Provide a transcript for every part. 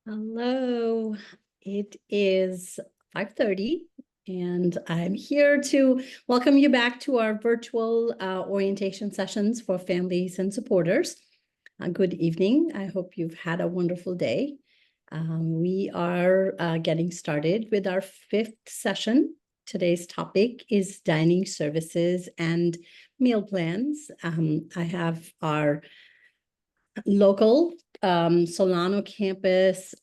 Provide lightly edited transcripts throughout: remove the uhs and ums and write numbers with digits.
Hello, it is 5:30 and I'm here to welcome you back to our virtual orientation sessions for families and supporters. Good evening. I hope you've had a wonderful day. We are getting started with our fifth session. Today's topic is dining services and meal plans. I have our local Solano campus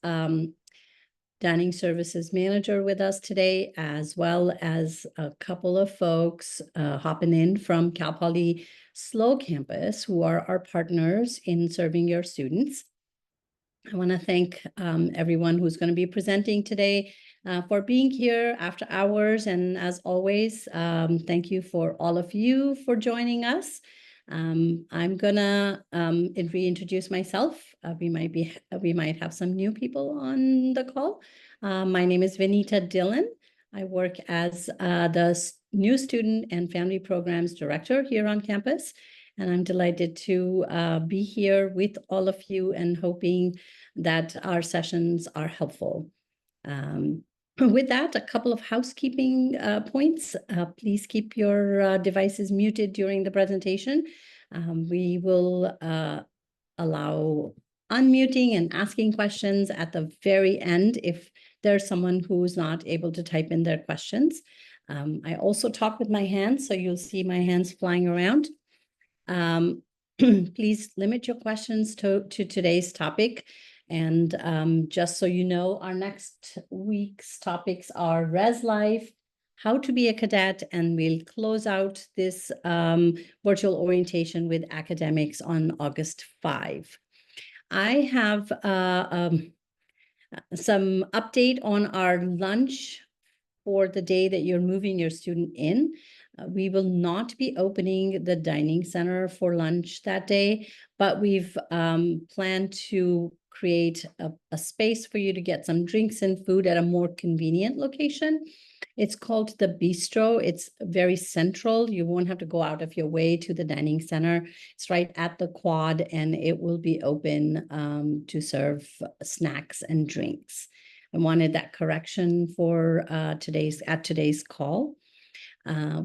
dining services manager with us today, as well as a couple of folks hopping in from Cal Poly SLO campus who are our partners in serving your students. I want to thank everyone who's going to be presenting today for being here after hours. And as always, thank you for all of you for joining us. I'm gonna reintroduce myself. We might have some new people on the call. My name is Vinita Dillon. I work as the new student and family programs director here on campus. And I'm delighted to be here with all of you and hoping that our sessions are helpful. With that, a couple of housekeeping points. Please keep your devices muted during the presentation. We will allow unmuting and asking questions at the very end if there's someone who's not able to type in their questions. I also talk with my hands, so you'll see my hands flying around. Please limit your questions to today's topic. And just so you know, our next week's topics are Res Life, how to be a cadet, and we'll close out this virtual orientation with academics on August 5. I have some update on our lunch for the day that you're moving your student in. We will not be opening the dining center for lunch that day, but we've planned to create a space for you to get some drinks and food at a more convenient location. It's called the Bistro. It's very central. You won't have to go out of your way to the dining center. It's right at the quad, and it will be open to serve snacks and drinks. I wanted that correction for today's call.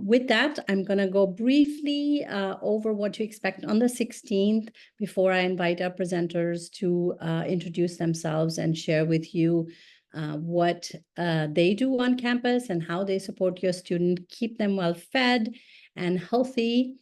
With that, I'm going to go briefly over what to expect on the 16th before I invite our presenters to introduce themselves and share with you what they do on campus and how they support your student, keep them well fed and healthy.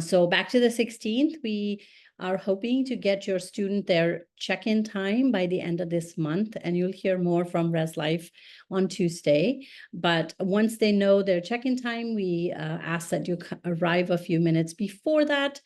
So back to the 16th, we are hoping to get your student their check-in time by the end of this month, and you'll hear more from Res Life on Tuesday. But once they know their check-in time, we ask that you arrive a few minutes before that,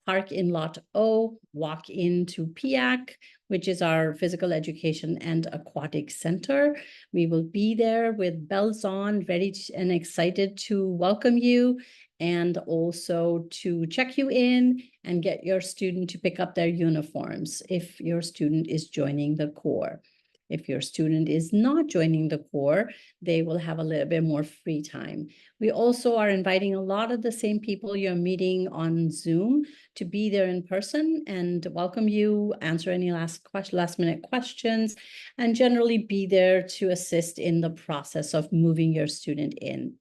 park in Lot O, walk into PIAC, which is our Physical Education and Aquatic Center. We will be there with bells on, ready and excited to welcome you and also to check you in and get your student to pick up their uniforms if your student is joining the Corps. If your student is not joining the Corps, they will have a little bit more free time. We also are inviting a lot of the same people you're meeting on Zoom to be there in person and welcome you, answer any last minute questions, and generally be there to assist in the process of moving your student in.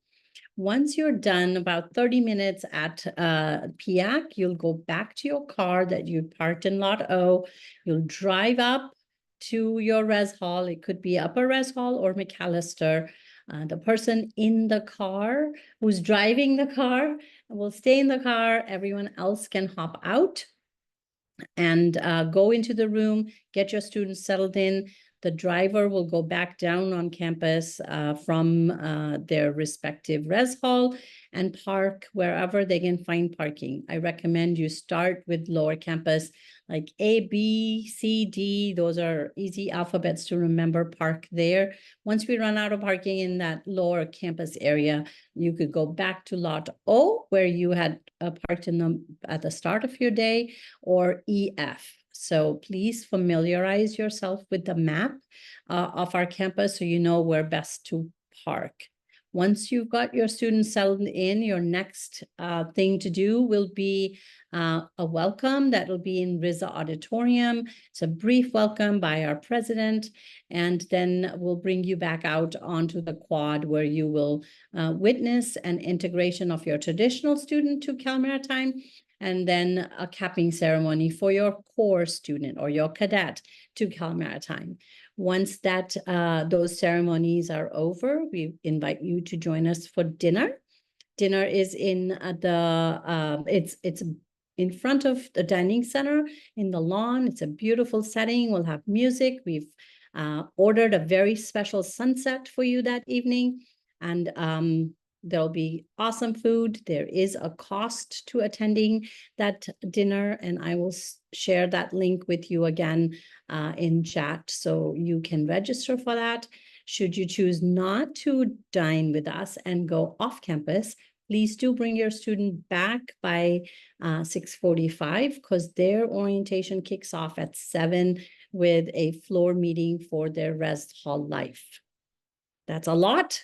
Once you're done, about 30 minutes at PIAC, you'll go back to your car that you parked in Lot O. You'll drive up to your res hall. It could be Upper Res Hall or McAllister. The person in the car who's driving the car will stay in the car. Everyone else can hop out and go into the room, get your students settled in. The driver will go back down on campus from their respective res hall and park wherever they can find parking. I recommend you start with lower campus, like A, B, C, D. Those are easy alphabets to remember. Park there. Once we run out of parking in that lower campus area, you could go back to Lot O, where you had parked at the start of your day, or EF. So please familiarize yourself with the map of our campus so you know where best to park. Once you've got your students settled in, your next thing to do will be a welcome that will be in RISA Auditorium. It's a brief welcome by our president, and then we'll bring you back out onto the quad where you will witness an integration of your traditional student to Cal Maritime, and then a capping ceremony for your core student or your cadet to Cal Maritime. Once that those ceremonies are over, we invite you to join us for dinner. Dinner is in it's in front of the dining center in the lawn. It's a beautiful setting. We'll have music. We've ordered a very special sunset for you that evening, and there'll be awesome food. There is a cost to attending that dinner, and I will share that link with you again in chat so you can register for that. Should you choose not to dine with us and go off campus, please do bring your student back by 6:45 because their orientation kicks off at 7 with a floor meeting for their res hall life. That's a lot.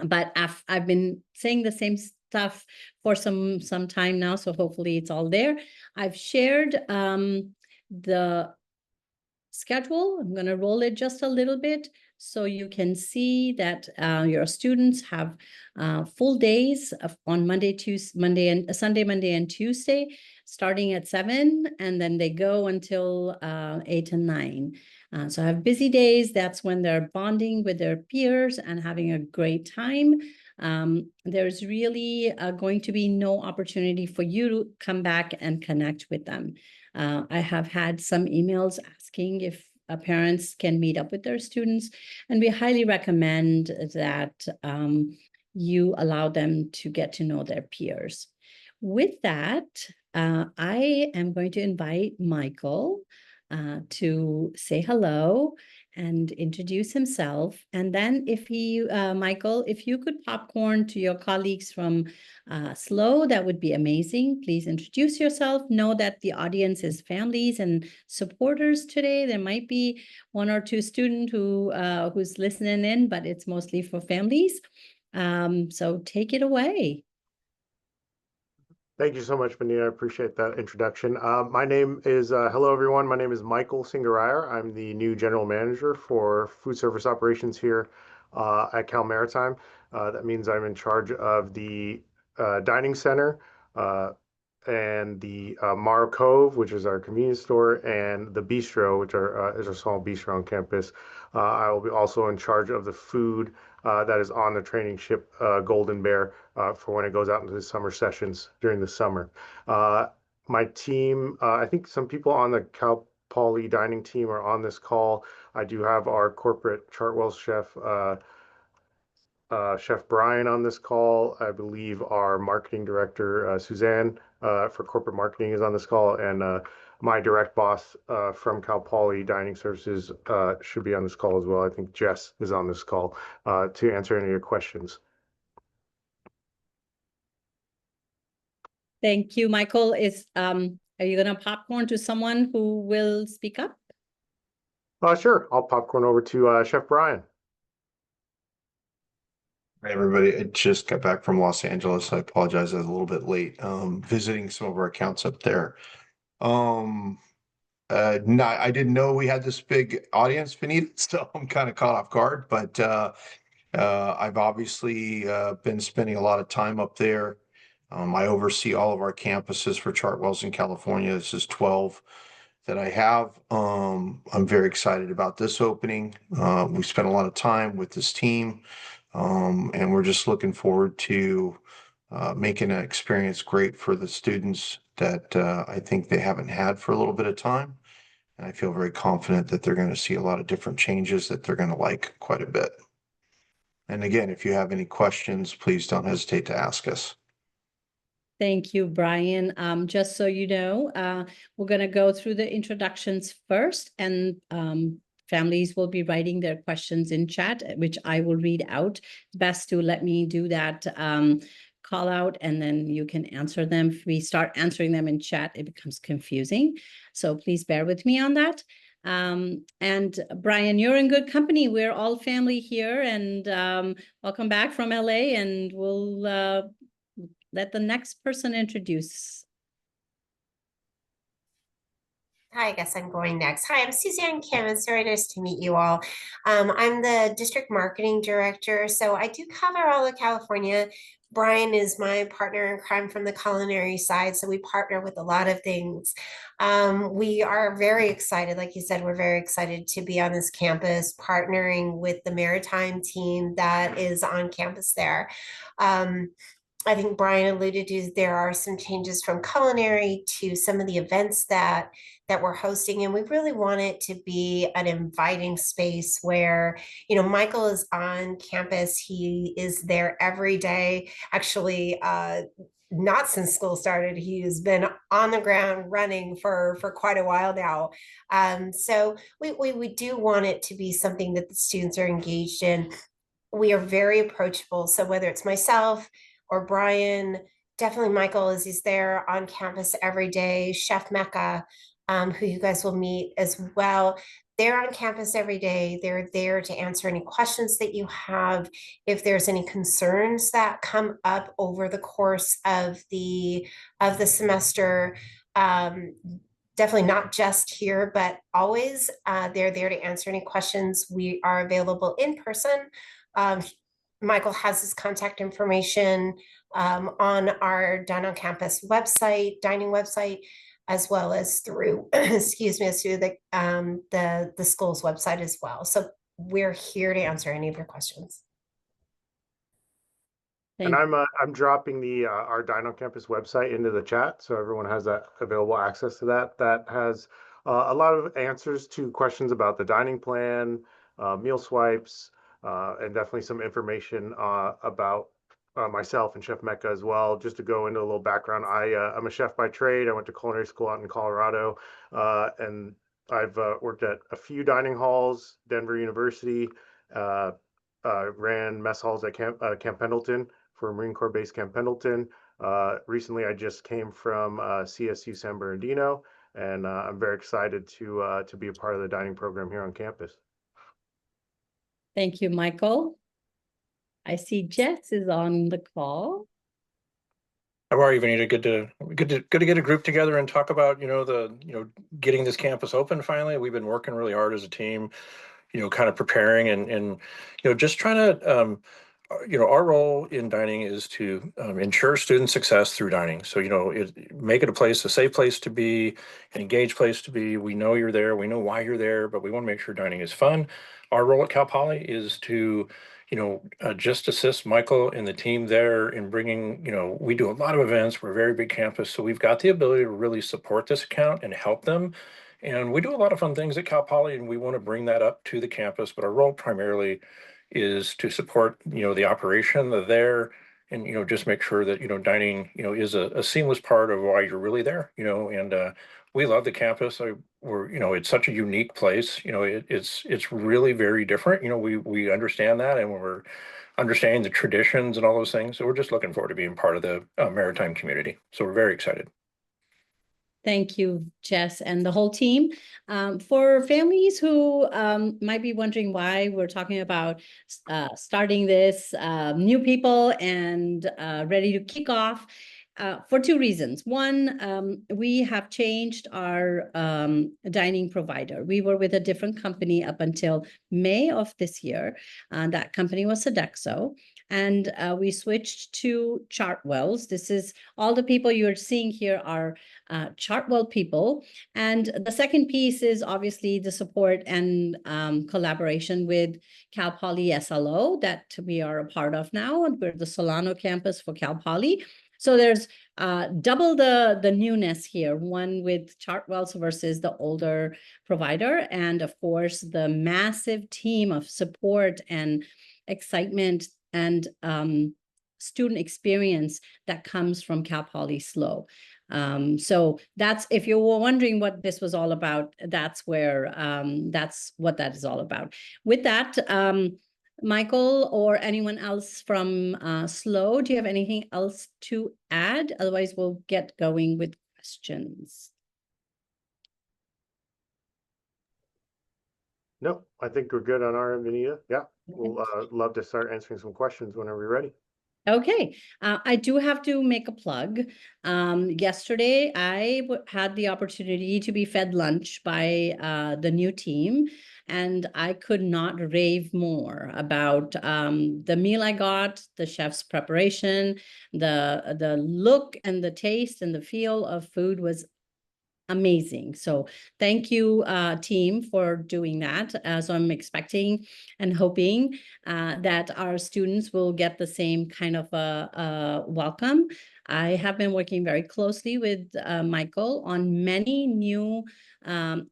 But I've been saying the same stuff for some time now, so hopefully it's all there. I've shared the schedule. I'm going to roll it just a little bit so you can see that your students have full days on Monday, Sunday, Monday, and Tuesday, starting at 7, and then they go until 8 and 9. So I have busy days. That's when they're bonding with their peers and having a great time. There's really going to be no opportunity for you to come back and connect with them. I have had some emails asking if parents can meet up with their students, and we highly recommend that you allow them to get to know their peers. With that, I am going to invite Michael to say hello and introduce himself. And then if Michael, if you could popcorn to your colleagues from SLO, that would be amazing. Please introduce yourself. Know that the audience is families and supporters today. There might be one or two students who's listening in, but it's mostly for families. So take it away. Thank you so much, Benita. I appreciate that introduction. My name is, hello everyone, my name is Michael Singarayar. I'm the new general manager for food service operations here at Cal Maritime. That means I'm in charge of the dining center and the Morrow Cove, which is our convenience store, and the bistro, which is a small bistro on campus. I will be also in charge of the food that is on the training ship Golden Bear for when it goes out into the summer sessions during the summer. My team, I think some people on the Cal Poly dining team are on this call. I do have our corporate Chartwell's chef, Chef Brian on this call. I believe our marketing director, Suzanne, for corporate marketing is on this call, and my direct boss from Cal Poly Dining Services should be on this call as well. I think Jess is on this call to answer any of your questions. Thank you, Michael. Are you going to popcorn to someone who will speak up? Sure. I'll popcorn over to Chef Brian. Hi, everybody. I just got back from Los Angeles. I apologize, I was a little bit late visiting some of our accounts up there. No, I didn't know we had this big audience, Benita, so I'm kind of caught off guard, but I've obviously been spending a lot of time up there. I oversee all of our campuses for Chartwell's in California. This is 12 that I have. I'm very excited about this opening. We spent a lot of time with this team. And we're just looking forward to making an experience great for the students that I think they haven't had for a little bit of time. And I feel very confident that they're going to see a lot of different changes that they're going to like quite a bit. And again, if you have any questions, please don't hesitate to ask us. Thank you, Brian. Just so you know, we're going to go through the introductions first, and families will be writing their questions in chat, which I will read out. Best to let me do that call out, and then you can answer them. If we start answering them in chat, it becomes confusing. So please bear with me on that. And Brian, you're in good company. We're all family here, and welcome back from LA, and we'll let the next person introduce. Hi, I guess I'm going next. Hi, I'm Suzanne Kim. It's very nice to meet you all. I'm the district marketing director, so I do cover all of California. Brian is my partner in crime from the culinary side, so we partner with a lot of things. We are very excited, like you said, we're very excited to be on this campus, partnering with the Maritime team that is on campus there. I think Brian alluded to, there are some changes from culinary to some of the events that we're hosting, and we really want it to be an inviting space where, you know, Michael is on campus. He is there every day. Actually, not since school started. He has been on the ground running for quite a while now. So we do want it to be something that the students are engaged in. We are very approachable. So whether it's myself or Brian, definitely Michael, as he's there on campus every day, Chef Mecca, who you guys will meet as well. They're on campus every day. They're there to answer any questions that you have. If there's any concerns that come up over the course of the semester, definitely not just here, but always they're there to answer any questions. We are available in person. Michael has his contact information on our Dine on Campus website, dining website, as well as through, excuse me, through the school's website as well. So we're here to answer any of your questions. And I'm dropping the our Dine on Campus website into the chat, so everyone has that available access to that. That has a lot of answers to questions about the dining plan, meal swipes, and definitely some information about myself and Chef Mecca as well. Just to go into a little background, I'm a chef by trade. I went to culinary school out in Colorado, and I've worked at a few dining halls, Denver University, ran mess halls at Camp Pendleton for Marine Corps Base Camp Pendleton. Recently, I just came from CSU San Bernardino, and I'm very excited to be a part of the dining program here on campus. Thank you, Michael. I see Jess is on the call. How are you, Vanita? Good to get a group together and talk about, getting this campus open finally. We've been working really hard as a team, kind of preparing and just trying to, our role in dining is to ensure student success through dining. So, make it a safe place to be, an engaged place to be. We know you're there. We know why you're there, but we want to make sure dining is fun. Our role at Cal Poly is to just assist Michael and the team there in bringing, we do a lot of events. We're a very big campus, so we've got the ability to really support this account and help them. And we do a lot of fun things at Cal Poly, and we want to bring that up to the campus. But our role primarily is to support, the operation there, and just make sure that dining, is a seamless part of why you're really there. And we love the campus. It's such a unique place. It's really very different. We understand that, and we're understanding the traditions and all those things. So we're just looking forward to being part of the Maritime community. So we're very excited. Thank you, Jess, and the whole team. For families who might be wondering why we're talking about starting this, new people and ready to kick off, for two reasons. One, we have changed our dining provider. We were with a different company up until May of this year. That company was Sodexo. And we switched to Chartwells. This is all the people you're seeing here are Chartwell people. And the second piece is obviously the support and collaboration with Cal Poly SLO that we are a part of now. And we're the Solano campus for Cal Poly. So there's double the newness here, one with Chartwells versus the older provider. And of course, the massive team of support and excitement and student experience that comes from Cal Poly SLO. So that's, if you were wondering what this was all about, that's where, that's what that is all about. With that, Michael or anyone else from SLO, do you have anything else to add? Otherwise, we'll get going with questions. No, I think we're good on our end, Benita. Yeah, we'll love to start answering some questions whenever you're ready. Okay, I do have to make a plug. Yesterday, had the opportunity to be fed lunch by the new team, and I could not rave more about the meal I got, the chef's preparation, the look and the taste and the feel of food was amazing. So thank you, team, for doing that. So I'm expecting and hoping that our students will get the same kind of a welcome. I have been working very closely with Michael on many new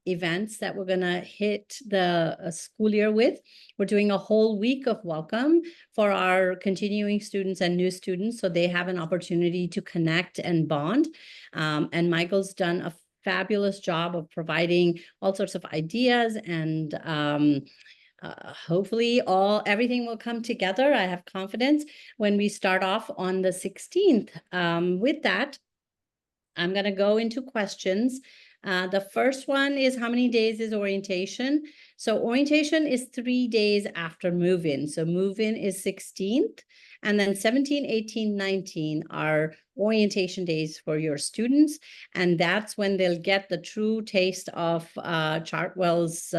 events that we're going to hit the school year with. We're doing a whole week of welcome for our continuing students and new students, so they have an opportunity to connect and bond. And Michael's done a fabulous job of providing all sorts of ideas, and hopefully everything will come together. I have confidence when we start off on the 16th. With that, I'm going to go into questions. The first one is, how many days is orientation? So orientation is 3 days after move-in. So move-in is 16th, and then 17, 18, 19 are orientation days for your students. And that's when they'll get the true taste of Chartwell's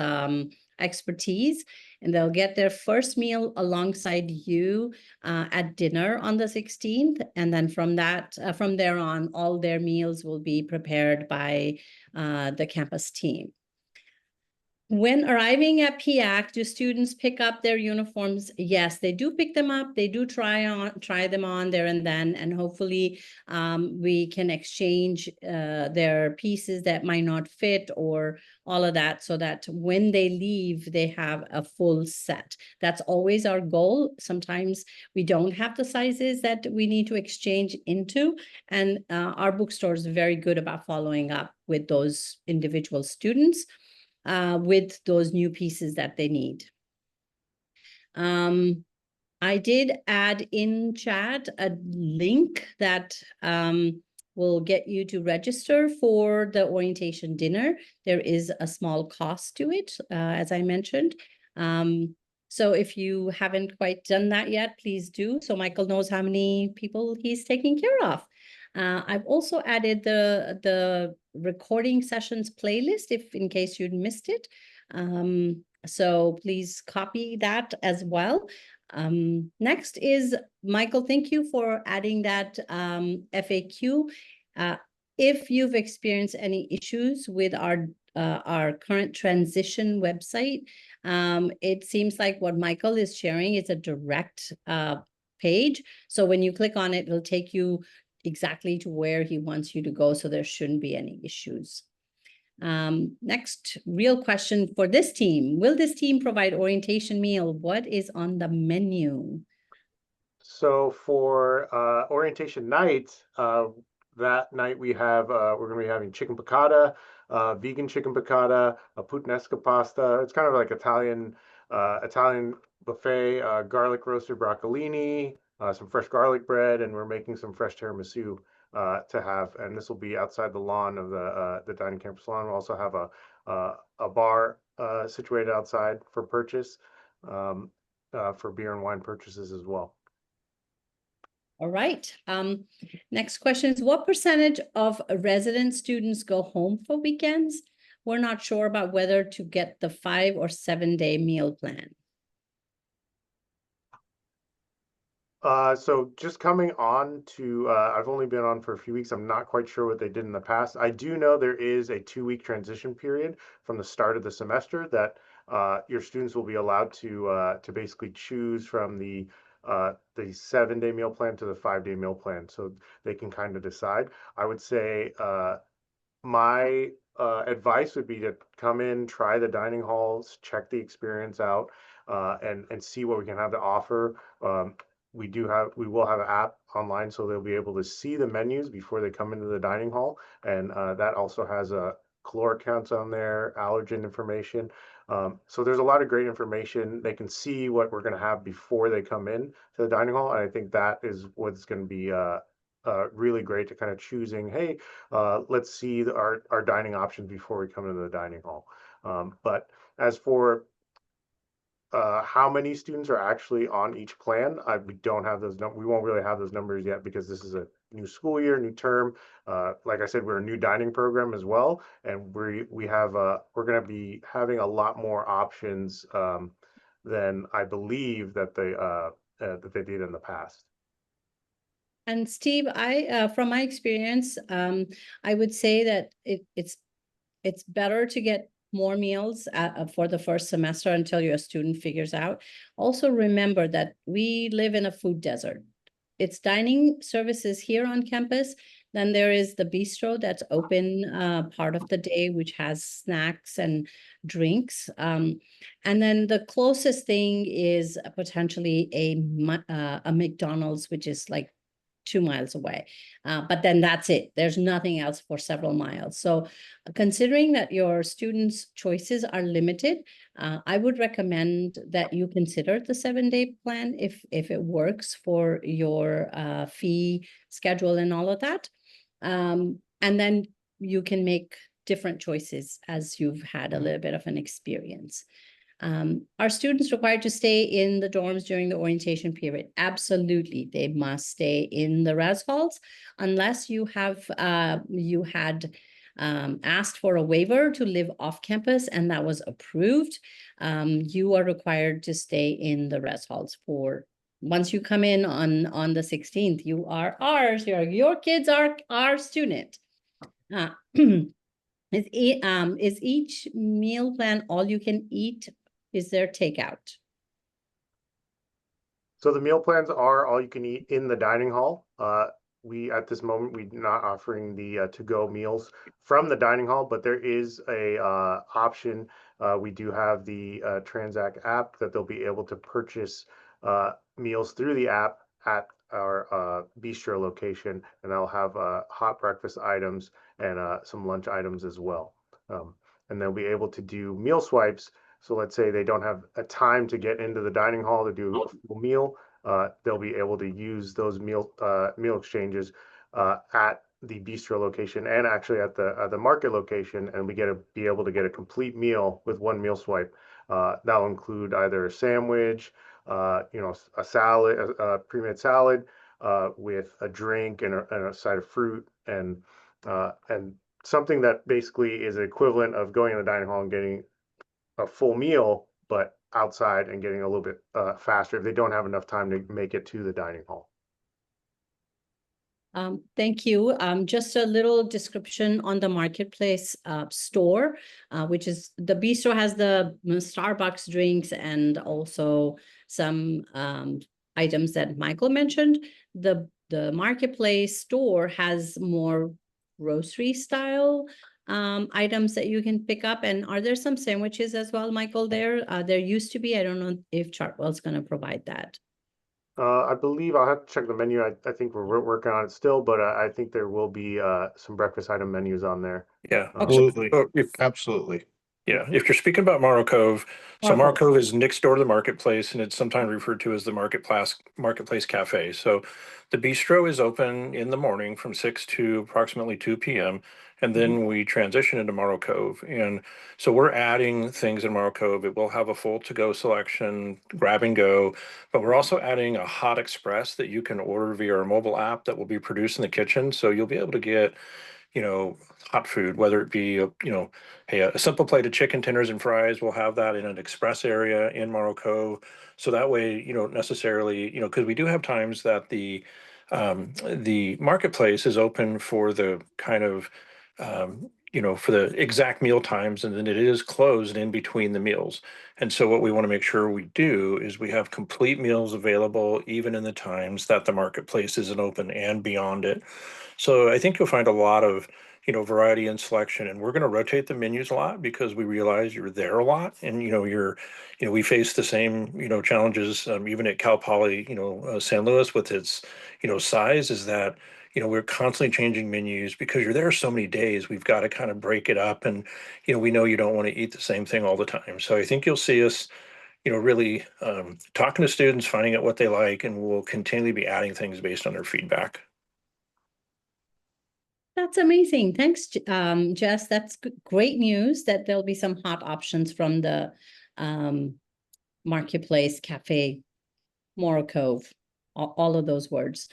expertise, and they'll get their first meal alongside you at dinner on the 16th. And then from there on, all their meals will be prepared by the campus team. When arriving at PIAC, do students pick up their uniforms? Yes, they do pick them up. They do try them on there and then, and hopefully we can exchange their pieces that might not fit or all of that, so that when they leave, they have a full set. That's always our goal. Sometimes we don't have the sizes that we need to exchange into, and our bookstore is very good about following up with those individual students with those new pieces that they need. I did add in chat a link that will get you to register for the orientation dinner. There is a small cost to it, as I mentioned. So if you haven't quite done that yet, please do, so Michael knows how many people he's taking care of. I've also added the recording sessions playlist, if in case you'd missed it. So please copy that as well. Next is, Michael, thank you for adding that FAQ. If you've experienced any issues with our current transition website, it seems like what Michael is sharing is a direct page. So when you click on it, it'll take you exactly to where he wants you to go, so there shouldn't be any issues. Next real question for this team: will this team provide orientation meal? What is on the menu? So for orientation night, that night we have we're going to be having chicken piccata, vegan chicken piccata, a puttanesca pasta. It's kind of like Italian buffet, garlic roasted broccolini, some fresh garlic bread, and we're making some fresh tiramisu to have. And this will be outside the lawn of the dining campus lawn. We'll also have a bar situated outside for purchase, for beer and wine purchases as well. All right. Next question is, what percentage of resident students go home for weekends? We're not sure about whether to get the 5 or 7 day meal plan. So just coming on to, I've only been on for a few weeks. I'm not quite sure what they did in the past. I do know there is a 2-week transition period from the start of the semester that your students will be allowed to basically choose from the 7-day meal plan to the 5-day meal plan, so they can kind of decide. I would say my advice would be to come in, try the dining halls, check the experience out, and see what we can have to offer. We will have an app online, so they'll be able to see the menus before they come into the dining hall, and that also has a caloric counts on there, allergen information. So there's a lot of great information. They can see what we're going to have before they come in to the dining hall, and I think that is what's going to be really great to kind of choosing, hey, let's see our dining options before we come into the dining hall. But as for how many students are actually on each plan. We don't have those we won't really have those numbers yet because this is a new school year, new term. Like I said, we're a new dining program as well, and we have we're going to be having a lot more options than I believe that they did in the past. And Steve, from my experience, I would say that it's better to get more meals for the first semester until your student figures out. Also remember that we live in a food desert. It's dining services here on campus. Then there is the bistro that's open part of the day, which has snacks and drinks. And then the closest thing is potentially a McDonald's, which is like 2 miles away. But then that's it. There's nothing else for several miles. So considering that your students' choices are limited, I would recommend that you consider the 7-day plan if it works for your fee schedule and all of that. And then you can make different choices as you've had a little bit of an experience. Are students required to stay in the dorms during the orientation period? Absolutely, they must stay in the res halls unless you have had asked for a waiver to live off campus and that was approved. You are required to stay in the res halls for once you come in on the 16th. You are ours. Your kids are our student. Is each meal plan all you can eat? Is there takeout? So the meal plans are all you can eat in the dining hall. We at this moment we're not offering the to-go meals from the dining hall, but there is a option. We do have the Transact app that they'll be able to purchase meals through the app at our bistro location, and they'll have hot breakfast items and some lunch items as well. And they'll be able to do meal swipes. So let's say they don't have a time to get into the dining hall to do a full meal. They'll be able to use those meal exchanges at the bistro location and actually at the market location, and be able to get a complete meal with one meal swipe. That'll include either a sandwich, a salad, a pre-made salad with a drink and a side of fruit, and something that basically is equivalent of going in the dining hall and getting a full meal, but outside and getting a little bit faster if they don't have enough time to make it to the dining hall. Thank you. Just a little description on the marketplace store, which is the bistro has the Starbucks drinks and also some items that Michael mentioned. The marketplace store has more grocery style items that you can pick up. And are there some sandwiches as well, Michael, there? There used to be. I don't know if Chartwell's going to provide that. I believe I'll have to check the menu. I think we're working on it still, but I think there will be some breakfast item menus on there. Yeah, Absolutely. So Absolutely. yeah, if you're speaking about Morrow Cove, so Morrow Cove is next door to the marketplace, and it's sometimes referred to as the Marketplace Cafe. So the bistro is open in the morning from 6 to approximately 2 p.m. And then we transition into Morrow Cove. And so we're adding things in Morrow Cove. It will have a full to-go selection, grab and go, but we're also adding a hot express that you can order via our mobile app that will be produced in the kitchen. So you'll be able to get hot food, whether it be, hey, a simple plate of chicken tenders and fries, we'll have that in an express area in Morrow Cove. So that way, you don't necessarily, because we do have times that the marketplace is open for the kind of, for the exact meal times, and then it is closed in between the meals. And so what we want to make sure we do is we have complete meals available, even in the times that the marketplace isn't open and beyond it. So I think you'll find a lot of, variety and selection, and we're going to rotate the menus a lot because we realize you're there a lot, and we face the same challenges even at Cal Poly, San Luis with its size, is that we're constantly changing menus because you're there so many days. We've got to kind of break it up, and we know you don't want to eat the same thing all the time. So I think you'll see us really talking to students, finding out what they like, and we'll continually be adding things based on their feedback. That's amazing. Thanks, Jess. That's great news that there'll be some hot options from the marketplace, cafe, Morro Cove, all of those words.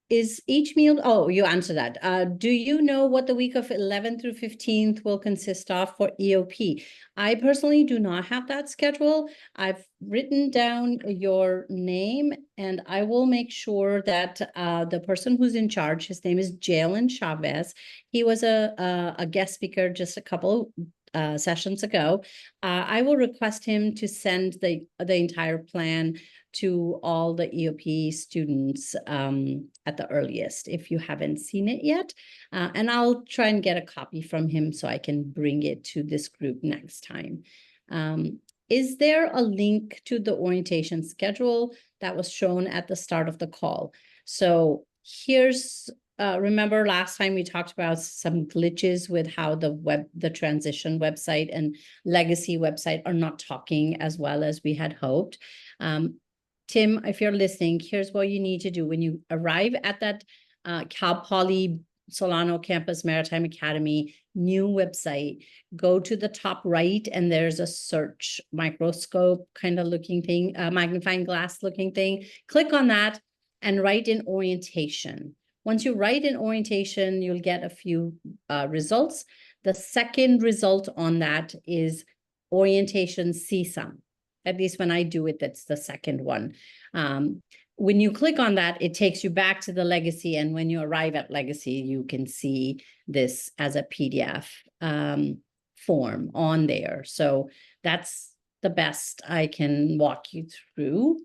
Is each meal, oh, you answered that. Do you know what the week of 11th through 15th will consist of for EOP? I personally do not have that schedule. I've written down your name, and I will make sure that the person who's in charge, his name is Jalen Chavez. He was a guest speaker just a couple sessions ago. I will request him to send the entire plan to all the EOP students at the earliest, if you haven't seen it yet. And I'll try and get a copy from him so I can bring it to this group next time. Is there a link to the orientation schedule that was shown at the start of the call? So here's, remember last time we talked about some glitches with how the transition website and legacy website are not talking as well as we had hoped. Tim, if you're listening, here's what you need to do. When you arrive at that Cal Poly Solano Campus Maritime Academy new website, go to the top right and there's a search microscope kind of looking thing, magnifying glass looking thing. Click on that and write in orientation. Once you write in orientation, you'll get a few results. The second result on that is orientation CSUM. At least when I do it, that's the second one. When you click on that, it takes you back to the legacy. And when you arrive at legacy, you can see this as a PDF form on there. So that's the best I can walk you through.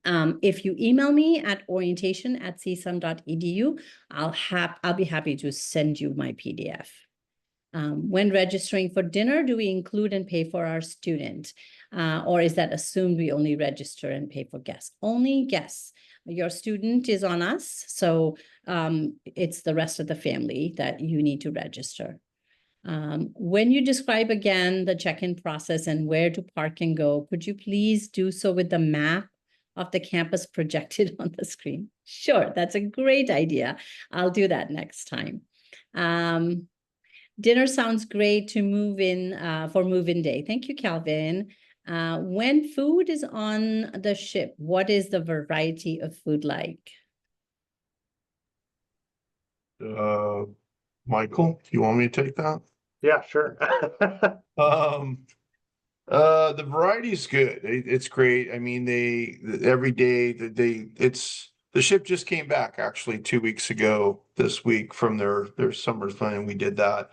If you email me at orientation@csum.edu, I'll be happy to send you my PDF. When registering for dinner, do we include and pay for our student? Or is that assumed we only register and pay for guests? Only guests. Your student is on us, so it's the rest of the family that you need to register. When you describe again the check-in process and where to park and go, could you please do so with the map of the campus projected on the screen? Sure, that's a great idea. I'll do that next time. Dinner sounds great to move in for move-in day. Thank you, Calvin. When food is on the ship, what is the variety of food like? Michael, do you want me to take that? Yeah, sure. The variety is good. It's great. I mean, every day the ship just came back actually 2 weeks ago this week from their summer fun, and we did that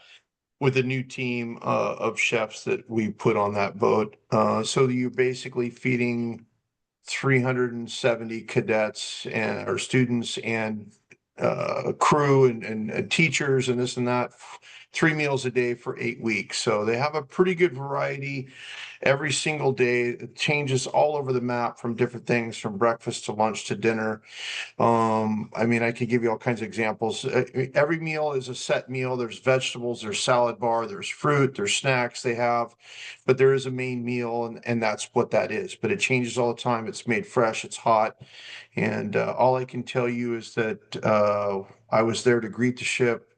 with a new team of chefs that we put on that boat. So you're basically feeding 370 cadets and our students and crew and teachers and this and that, 3 meals a day for 8 weeks. So they have a pretty good variety every single day. It changes all over the map from different things, from breakfast to lunch to dinner. I mean, I could give you all kinds of examples. Every meal is a set meal. There's vegetables, there's salad bar, there's fruit, there's snacks they have, but there is a main meal, and that's what that is. But it changes all the time. It's made fresh, it's hot. And all I can tell you is that I was there to greet the ship,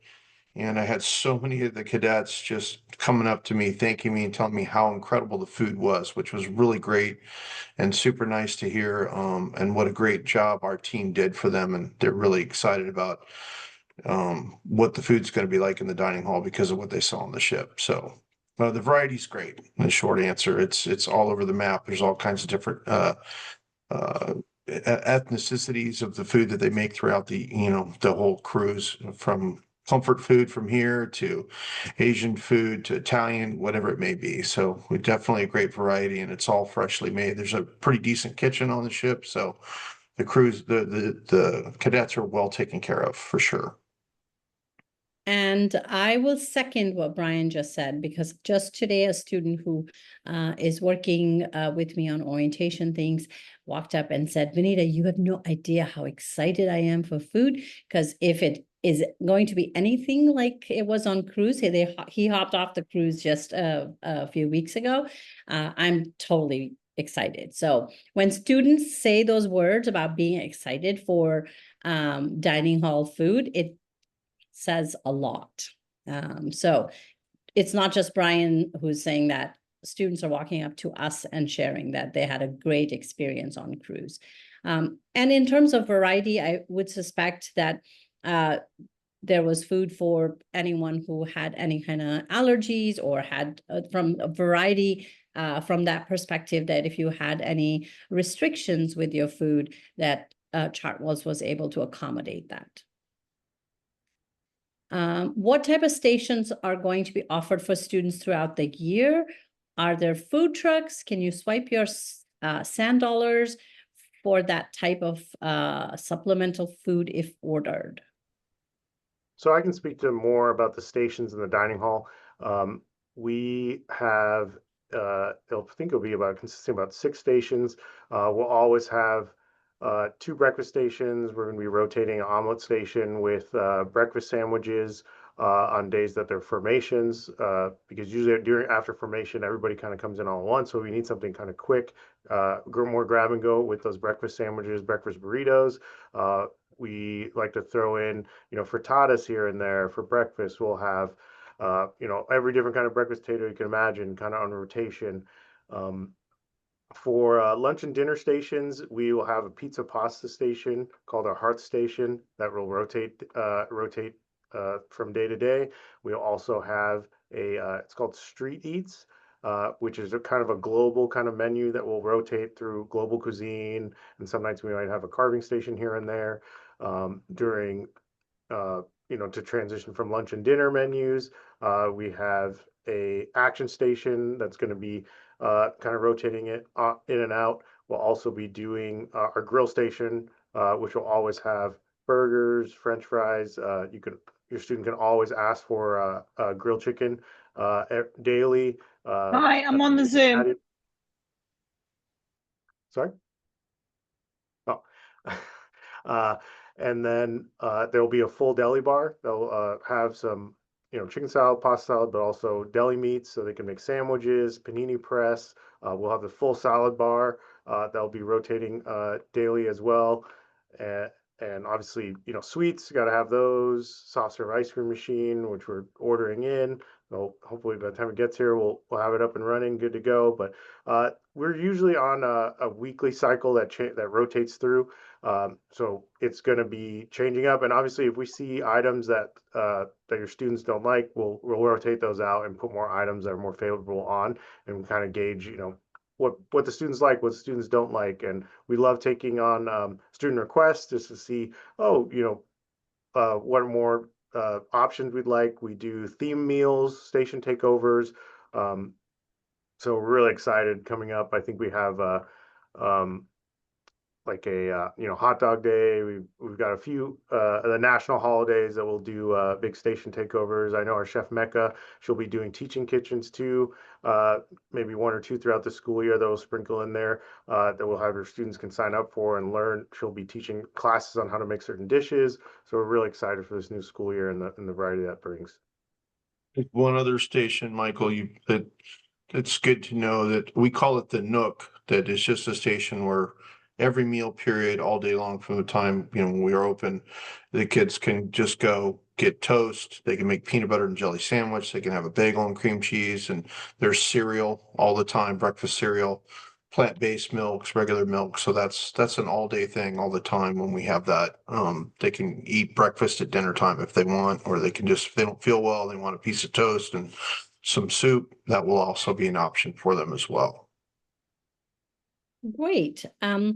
and I had so many of the cadets just coming up to me, thanking me and telling me how incredible the food was, which was really great and super nice to hear. And what a great job our team did for them. And they're really excited about what the food's going to be like in the dining hall because of what they saw on the ship. So the variety's great. The short answer, it's all over the map. There's all kinds of different ethnicities of the food that they make throughout the whole cruise, from comfort food from here to Asian food to Italian, whatever it may be. So we definitely a great variety, and it's all freshly made. There's a pretty decent kitchen on the ship, so the crews, the cadets are well taken care of for sure. And I will second what Brian just said, because just today, a student who is working with me on orientation things walked up and said, Vanita, you have no idea how excited I am for food, because if it is going to be anything like it was on cruise, he hopped off the cruise just a few weeks ago. I'm totally excited. So when students say those words about being excited for dining hall food, it says a lot. So it's not just Brian who's saying that. Students are walking up to us and sharing that they had a great experience on cruise. And in terms of variety, I would suspect that there was food for anyone who had any kind of allergies or had from a variety from that perspective, that if you had any restrictions with your food, that Chartwells was able to accommodate that. What type of stations are going to be offered for students throughout the year? Are there food trucks? Can you swipe your sand dollars for that type of supplemental food if ordered? So I can speak to more about the stations in the dining hall. We have, I think it'll be consisting of about 6 stations. We'll always have 2 breakfast stations. We're going to be rotating an omelet station with breakfast sandwiches on days that they're formations, because usually after formation, everybody kind of comes in all at once. So we need something kind of quick, more grab and go with those breakfast sandwiches, breakfast burritos. We like to throw in, frittatas here and there for breakfast. We'll have, every different kind of breakfast potato you can imagine, kind of on rotation. For lunch and dinner stations, we will have a pizza pasta station called our Hearth Station that will rotate from day to day. We'll also have it's called Street Eats, which is a kind of a global kind of menu that will rotate through global cuisine. And some nights we might have a carving station here and there during, to transition from lunch and dinner menus. We have a action station that's going to be kind of rotating it in and out. We'll also be doing our grill station, which will always have burgers, French fries. Your student can always ask for grilled chicken daily. Hi, I'm on the Zoom. Sorry? Oh. And then there'll be a full deli bar. They'll have some, chicken salad, pasta salad, but also deli meats so they can make sandwiches, panini press. We'll have the full salad bar that'll be rotating daily as well. And obviously, sweets, got to have those. Soft serve ice cream machine, which we're ordering in. So hopefully by the time it gets here, we'll have it up and running, good to go. But we're usually on a weekly cycle that rotates through. So it's going to be changing up. And obviously, if we see items that your students don't like, we'll rotate those out and put more items that are more favorable on, and kind of gauge, what the students like, what the students don't like. And we love taking on student requests just to see, what more options we'd like. We do theme meals, station takeovers. So we're really excited coming up. I think we have like a hot dog day. We've got a few the national holidays that we'll do big station takeovers. I know our chef Mecca, she'll be doing teaching kitchens too, maybe 1 or 2 throughout the school year that will sprinkle in there, that we'll have her students can sign up for and learn. She'll be teaching classes on how to make certain dishes. So we're really excited for this new school year and the variety that brings. One other station, Michael, it's good to know that we call it the Nook, that is just a station where every meal period all day long from the time, when we are open, the kids can just go get toast. They can make peanut butter and jelly sandwich. They can have a bagel and cream cheese, and there's cereal all the time, breakfast cereal, plant-based milks, regular milk. So that's an all-day thing all the time when we have that. They can eat breakfast at dinner time if they want, or they can just, if they don't feel well, they want a piece of toast and some soup, that will also be an option for them as well. Great. I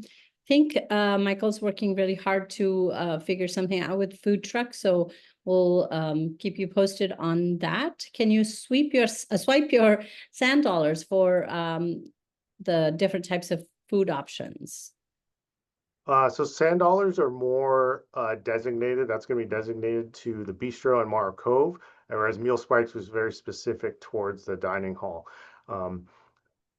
think Michael's working really hard to figure something out with food trucks, so we'll keep you posted on that. Can you swipe your sand dollars for the different types of food options? So sand dollars are more designated. That's going to be designated to the bistro and Mara Cove, whereas meal spikes was very specific towards the dining hall.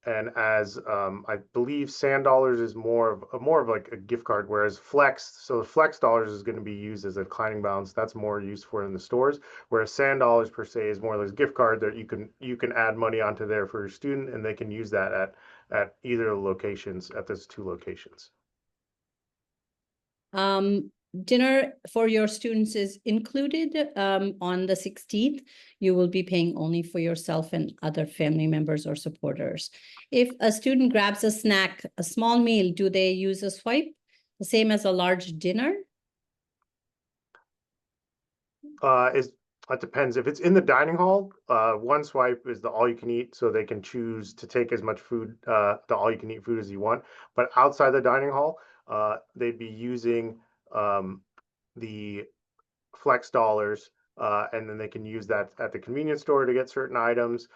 And as I believe sand dollars is more of like a gift card, whereas so the flex dollars is going to be used as a declining balance. That's more used for in the stores, whereas sand dollars per se is more like a gift card that you can add money onto there for your student, and they can use that at either locations, at those 2 locations. dinner for your students is included on the 16th. You will be paying only for yourself and other family members or supporters. If a student grabs a snack, a small meal, do they use a swipe? The same as a large dinner? It depends. If it's in the dining hall, one swipe is the all you can eat, so they can choose to take as much food, the all you can eat food as you want. But outside the dining hall, they'd be using the flex dollars, and then they can use that at the convenience store to get certain items,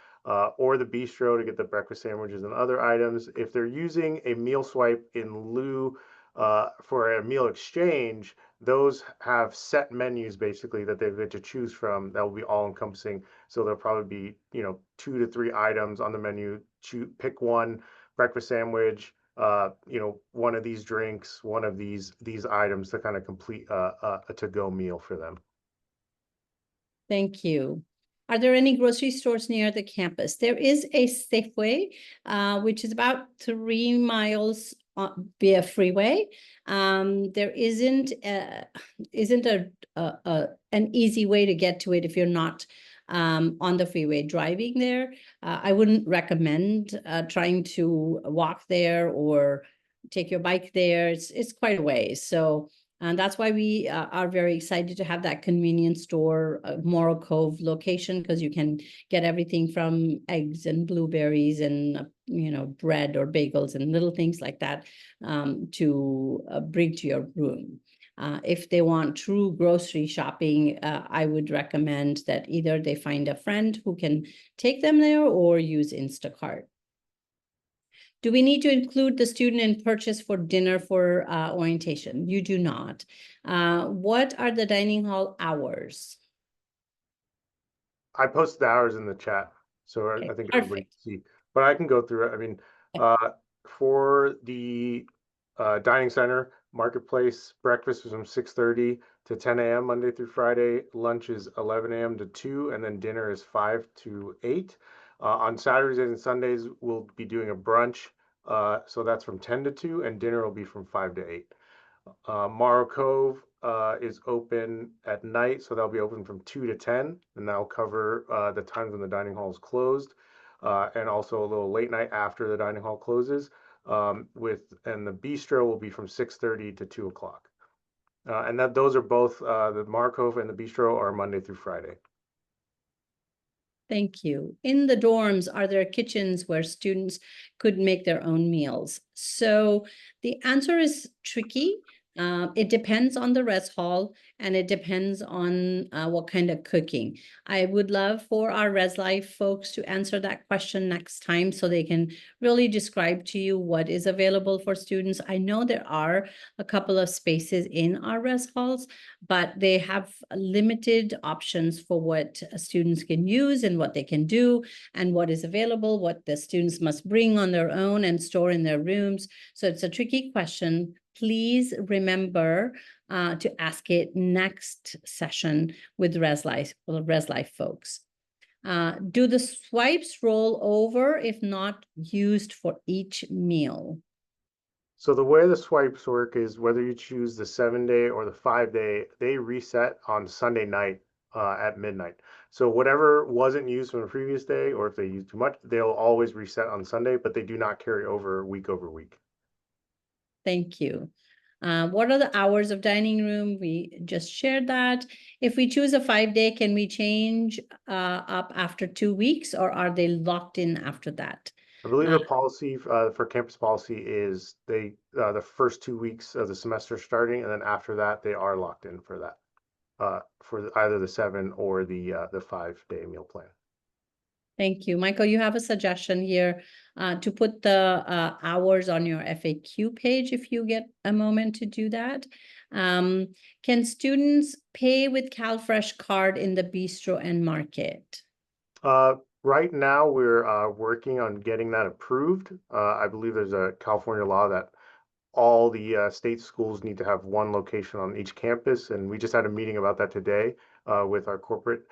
or the bistro to get the breakfast sandwiches and other items. If they're using a meal swipe in lieu for a meal exchange, those have set menus basically that they get to choose from that will be all encompassing. So there'll probably be, 2 to 3 items on the menu. Pick one breakfast sandwich, one of these drinks, one of these items to kind of complete a to-go meal for them. Thank you. Are there any grocery stores near the campus? There is a Safeway, which is about 3 miles via freeway. There isn't an easy way to get to it if you're not on the freeway driving there. I wouldn't recommend trying to walk there or take your bike there. It's quite a way. So and that's why we are very excited to have that convenience store, Morrow Cove location, because you can get everything from eggs and blueberries and, bread or bagels and little things like that to bring to your room. If they want true grocery shopping, I would recommend that either they find a friend who can take them there or use Instacart. Do we need to include the student in purchase for dinner for orientation? You do not. What are the dining hall hours? I posted the hours in the chat, so Okay, I think everybody perfect. can see. But I can go through it. I mean, for the dining center, marketplace, breakfast is from 6:30 to 10 a.m. Monday through Friday. Lunch is 11 a.m. to 2, and then dinner is 5 to 8. On Saturdays and Sundays, we'll be doing a brunch. So that's from 10 to 2, and dinner will be from 5 to 8. Morrow Cove is open at night, so they'll be open from 2 to 10, and that'll cover the times when the dining hall is closed, and also a little late night after the dining hall closes. And the bistro will be from 6:30 to 2 o'clock. And those are both the Morrow Cove and the bistro are Monday through Friday. Thank you. In the dorms, are there kitchens where students could make their own meals? So the answer is tricky. It depends on the res hall and it depends on what kind of cooking. I would love for our Res Life folks to answer that question next time so they can really describe to you what is available for students. I know there are a couple of spaces in our res halls, but they have limited options for what students can use and what they can do and what is available, what the students must bring on their own and store in their rooms. So it's a tricky question. Please remember to ask it next session with Res Life folks. Do the swipes roll over if not used for each meal? So the way the swipes work is whether you choose the 7-day or the 5-day, they reset on Sunday night at midnight. So whatever wasn't used from the previous day, or if they use too much, they'll always reset on Sunday, but they do not carry over week. Thank you. What are the hours of dining room? We just shared that. If we choose a 5-day, can we change up after 2 weeks or are they locked in after that? I believe the policy for campus policy is the first 2 weeks of the semester starting, and then after that they are locked in for that for either the 7 or the 5-day meal plan. Thank you. Michael, you have a suggestion here to put the hours on your FAQ page if you get a moment to do that. Can students pay with CalFresh card in the bistro and market? Right now, we're working on getting that approved. I believe there's a California law that all the state schools need to have one location on each campus, and we just had a meeting about that today with our corporate.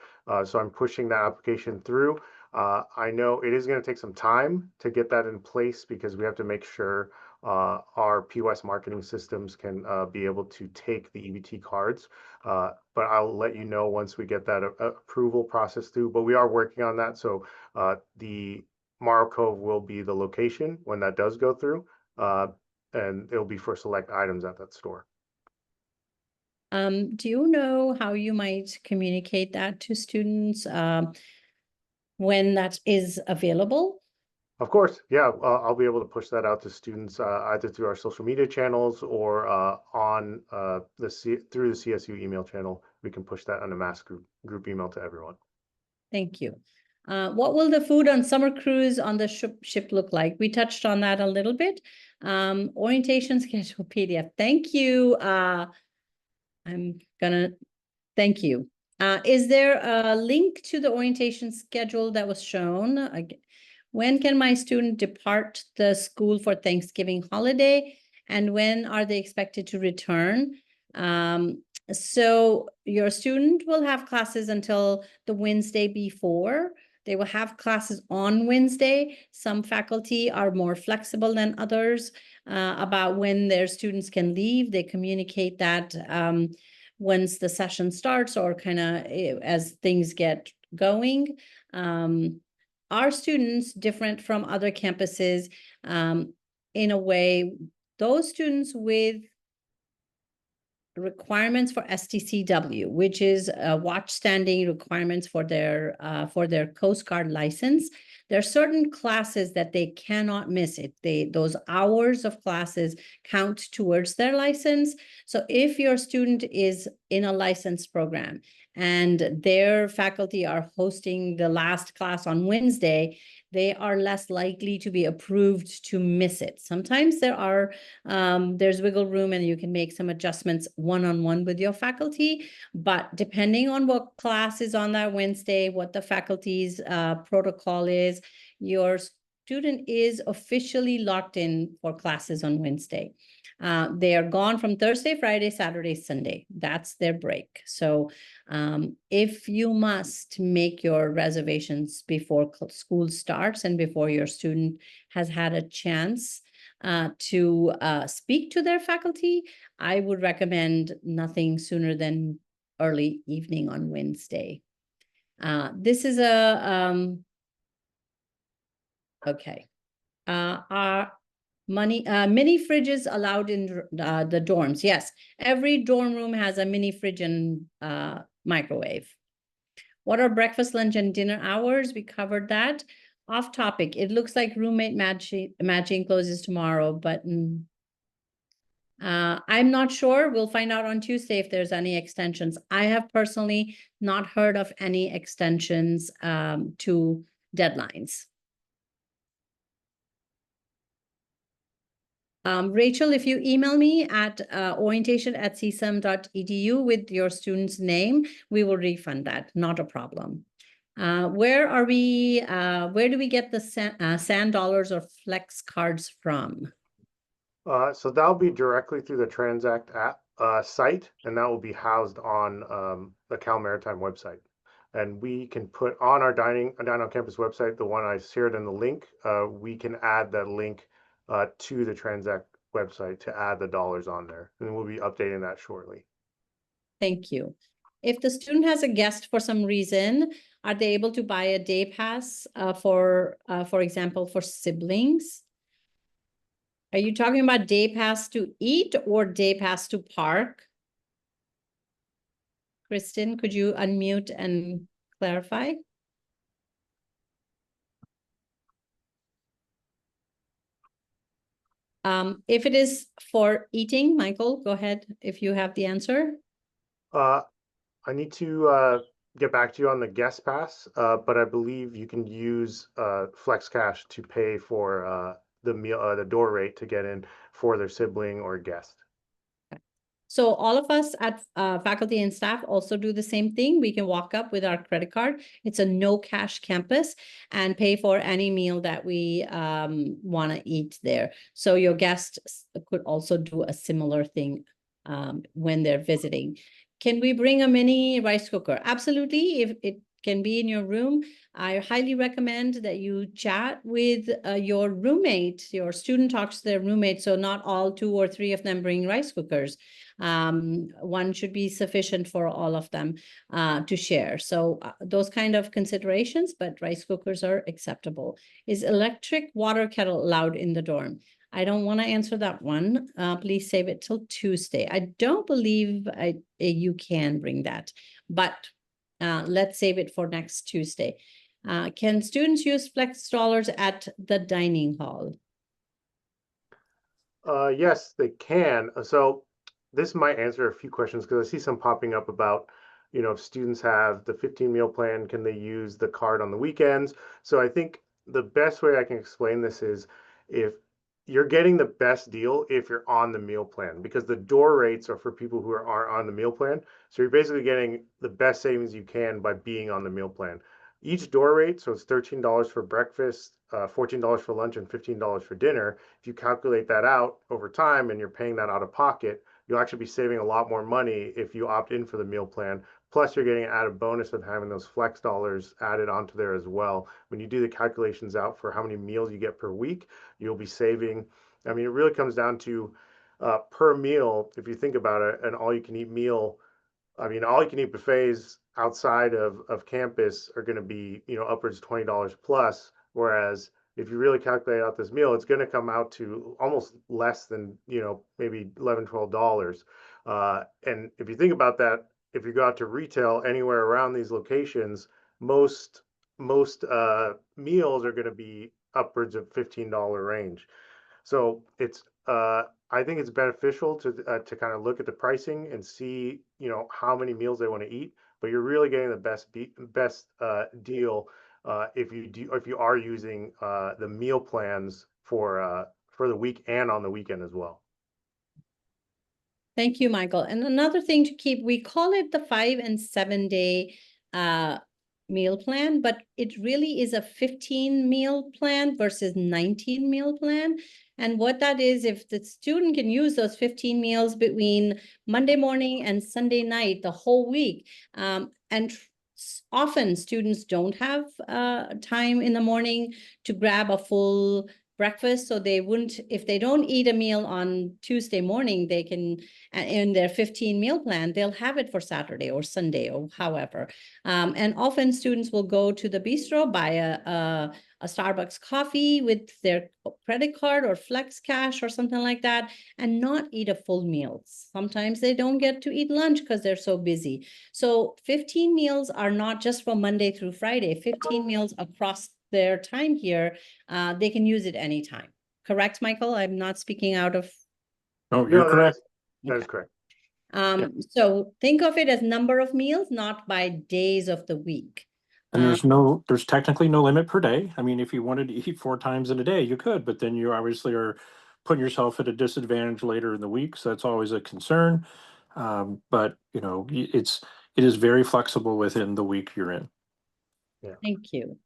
So I'm pushing that application through. I know it is going to take some time to get that in place because we have to make sure our POS marketing systems can be able to take the EBT cards. But I'll let you know once we get that approval process through. But we are working on that. So the Morrow Cove will be the location when that does go through. And it'll be for select items at that store. Do you know how you might communicate that to students when that is available? Of course, yeah, I'll be able to push that out to students either through our social media channels or on through the CSU email channel. We can push that on a mass group email to everyone. Thank you. What will the food on summer cruise on the ship look like? We touched on that a little bit. Orientation schedule PDF. Thank you. Thank you. Is there a link to the orientation schedule that was shown? When can my student depart the school for Thanksgiving holiday? And when are they expected to return? So your student will have classes until the Wednesday before. They will have classes on Wednesday. Some faculty are more flexible than others about when their students can leave. They communicate that once the session starts or kind of as things get going. Our students, different from other campuses, in a way, those students with requirements for STCW, which is watch standing requirements for their Coast Guard license. There are certain classes that they cannot miss it. Those hours of classes count towards their license. So if your student is in a license program and their faculty are hosting the last class on Wednesday, they are less likely to be approved to miss it. Sometimes there's wiggle room and you can make some adjustments one-on-one with your faculty, but depending on what class is on that Wednesday, what the faculty's protocol is, your student is officially locked in for classes on Wednesday. They are gone from Thursday, Friday, Saturday, Sunday. That's their break. So if you must make your reservations before school starts and before your student has had a chance to speak to their faculty, I would recommend nothing sooner than early evening on Wednesday. This is okay. Our mini fridges allowed in the dorms. Yes, every dorm room has a mini fridge and microwave. What are breakfast, lunch, and dinner hours? We covered that. Off topic. It looks like roommate matching closes tomorrow, but I'm not sure. We'll find out on Tuesday if there's any extensions. I have personally not heard of any extensions to deadlines. Rachel, if you email me at orientation@csum.edu with your student's name, we will refund that. Not a problem. Where are we? Where do we get the SAN dollars or flex cards from? So that'll be directly through the Transact app site, and that will be housed on the Cal Maritime website. And we can put on our Dine on Campus website, the one I shared in the link, we can add that link to the Transact website to add the dollars on there. And we'll be updating that shortly. Thank you. If the student has a guest for some reason, are they able to buy a day pass for example, for siblings? Are you talking about day pass to eat or day pass to park? Kristen, could you unmute and clarify? If it is for eating, Michael, go ahead if you have the answer. I need to get back to you on the guest pass, but I believe you can use Flex Cash to pay for the meal, the door rate to get in for their sibling or guest. So all of us at faculty and staff also do the same thing. We can walk up with our credit card. It's a no cash campus and pay for any meal that we want to eat there. So your guests could also do a similar thing when they're visiting. Can we bring a mini rice cooker? Absolutely. If it can be in your room, I highly recommend that you chat with your roommate. Your student talks to their roommate, so not all 2 or 3 of them bring rice cookers. One should be sufficient for all of them to share. So those kind of considerations, but rice cookers are acceptable. Is electric water kettle allowed in the dorm? I don't want to answer that one. Please save it till Tuesday. I don't believe you can bring that, but let's save it for next Tuesday. Can students use flex dollars at the dining hall? Yes, they can. So this might answer a few questions because I see some popping up about, if students have the 15 meal plan, can they use the card on the weekends? So I think the best way I can explain this is if you're getting the best deal if you're on the meal plan, because the door rates are for people who aren't on the meal plan. So you're basically getting the best savings you can by being on the meal plan. Each door rate, so it's $13 for breakfast, $14 for lunch, and $15 for dinner. If you calculate that out over time and you're paying that out of pocket, you'll actually be saving a lot more money if you opt in for the meal plan. Plus, you're getting an added bonus of having those flex dollars added onto there as well. When you do the calculations out for how many meals you get per week, you'll be saving. I mean, it really comes down to per meal. If you think about it, an all-you-can-eat meal, I mean, all-you-can-eat buffets outside of campus are going to be, upwards of $20 plus. Whereas if you really calculate out this meal, it's going to come out to almost less than, maybe $11, $12. And if you think about that, if you go out to retail anywhere around these locations, most meals are going to be upwards of $15 range. So I think it's beneficial to kind of look at the pricing and see, how many meals they want to eat. But you're really getting the best deal if you are using the meal plans for the week and on the weekend as well. Thank you, Michael. And another thing to keep, we call it the 5 and 7 day meal plan, but it really is a 15 meal plan versus 19 meal plan. And what that is, if the student can use those 15 meals between Monday morning and Sunday night, the whole week, and often students don't have time in the morning to grab a full breakfast, so they wouldn't, if they don't eat a meal on Tuesday morning, they can, in their 15 meal plan, they'll have it for Saturday or Sunday or however. And often students will go to the bistro, buy a Starbucks coffee with their credit card or flex cash or something like that, and not eat a full meal. Sometimes they don't get to eat lunch because they're so busy. So 15 meals are not just from Monday through Friday, 15 meals across their time here. They can use it anytime. Correct, Michael? I'm not speaking out of. No, you're correct. That is correct. So think of it as number of meals, not by days of the week. And there's technically no limit per day. I mean, if you wanted to eat 4 times in a day, you could, but then you obviously are putting yourself at a disadvantage later in the week. So that's always a concern. But it is very flexible within the week you're in. Yeah. Thank you.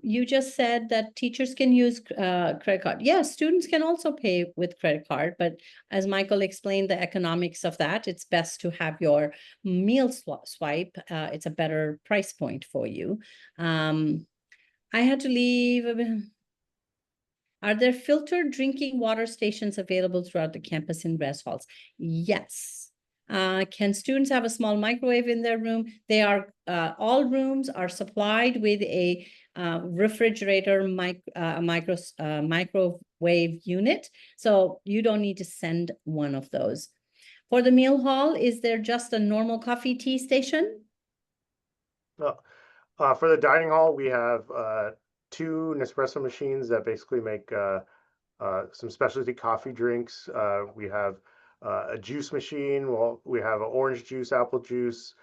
You just said that teachers can use credit card. Yes, students can also pay with credit card, but as Michael explained the economics of that, it's best to have your meal swipe. It's a better price point for you. I had to leave. Are there filtered drinking water stations available throughout the campus in rest halls? Yes. Can students have a small microwave in their room? They are, all rooms are supplied with a refrigerator microwave unit. So you don't need to send one of those. For the meal hall, is there just a normal coffee tea station? For the dining hall, we have 2 Nespresso machines that basically make some specialty coffee drinks. We have a juice machine. Well, we have an orange juice, apple juice,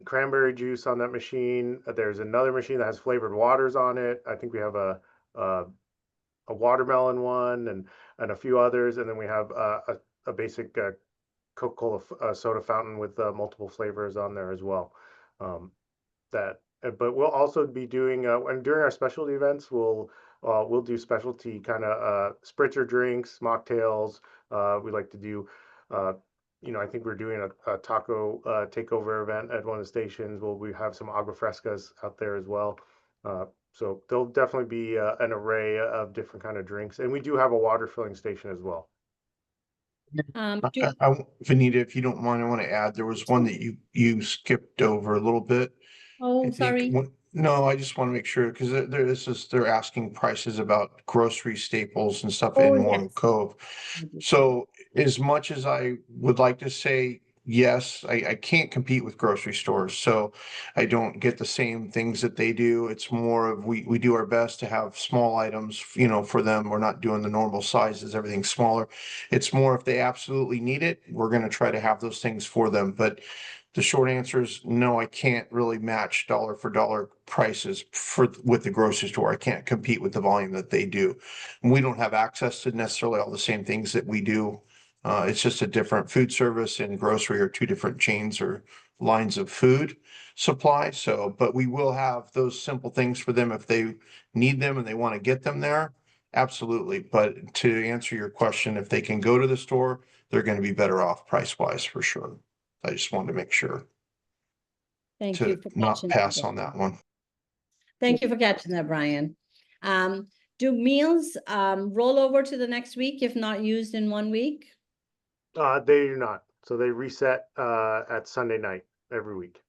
cranberry juice on that machine. There's another machine that has flavored waters on it. I think we have a watermelon one and a few others. And then we have a basic Coca-Cola soda fountain with multiple flavors on there as well. But we'll also be doing, and during our specialty events, we'll do specialty kind of spritzer drinks, mocktails. We like to do I think we're doing a taco takeover event at one of the stations. We have some agua frescas out there as well. So there'll definitely be an array of different kind of drinks, and we do have a water filling station as well. Vanita, if you don't mind, I want to add, there was one that you skipped over a little bit. Oh, I think sorry. No, I just want to make sure, because they're asking prices about grocery staples and stuff Oh, in Mormon yes. Cove. So as much as I would like to say, yes, I can't compete with grocery stores. So I don't get the same things that they do. It's more of we do our best to have small items, for them. We're not doing the normal sizes, everything's smaller. It's more if they absolutely need it, we're going to try to have those things for them. But the short answer is no, I can't really match dollar for dollar prices with the grocery store. I can't compete with the volume that they do. We don't have access to necessarily all the same things that we do. It's just a different food service and grocery are two different chains or lines of food supply. So, but we will have those simple things for them if they need them and they want to get them there. Absolutely. But to answer your question, if they can go to the store, they're going to be better off price wise for sure. I just wanted to make sure Thank you to for not catching pass that. on that one. Thank you for catching that, Brian. Do meals roll over to the next week if not used in 1 week? They do not. So they reset at Sunday night every week.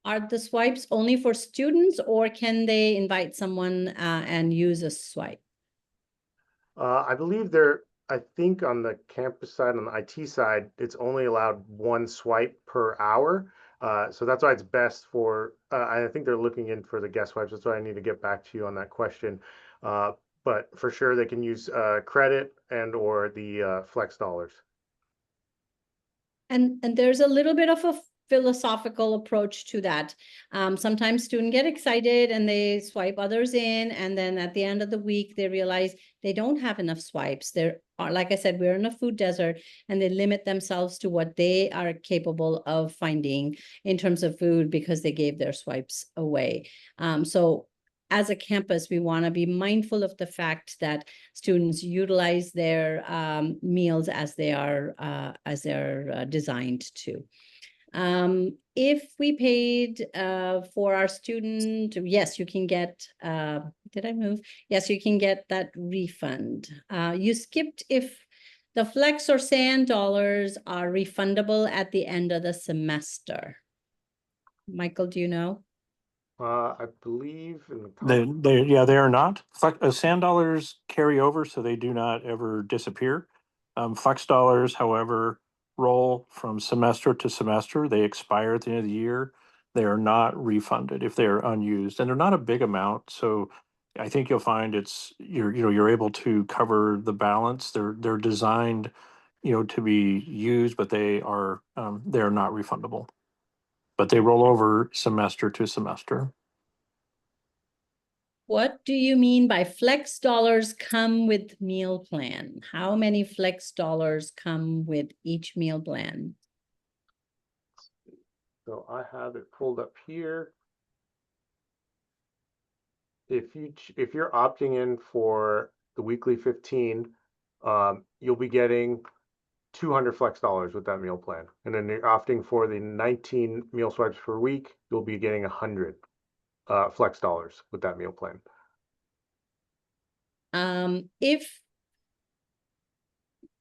Are the swipes only for students, or can they invite someone and use a swipe? I believe I think on the campus side, on the IT side, it's only allowed one swipe per hour. So that's why it's best for, I think they're looking in for the guest swipes. That's why I need to get back to you on that question. But for sure, they can use credit and or the flex dollars. And there's a little bit of a philosophical approach to that. Sometimes students get excited and they swipe others in, and then at the end of the week, they realize they don't have enough swipes. There are, like I said, we're in a food desert, and they limit themselves to what they are capable of finding in terms of food because they gave their swipes away. So as a campus, we want to be mindful of the fact that students utilize their meals as they're designed to. If we paid for our student, yes, you can get, did I move? Yes, you can get that refund. You skipped if the flex or sand dollars are refundable at the end of the semester. Michael, do you know? I believe in the They are not. Sand dollars carry over, so they do not ever disappear. Flex dollars, however, roll from semester to semester. They expire at the end of the year. They are not refunded if they are unused, and they're not a big amount. So I think you'll find you're able to cover the balance. They're designed, to be used, but they are not refundable. But they roll over semester to semester. What do you mean by flex dollars come with meal plan? How many flex dollars come with each meal plan? So I have it pulled up here. If you're opting in for the weekly 15, you'll be getting 200 flex dollars with that meal plan. And then you're opting for the 19 meal swipes per week, you'll be getting 100 flex dollars with that meal plan. If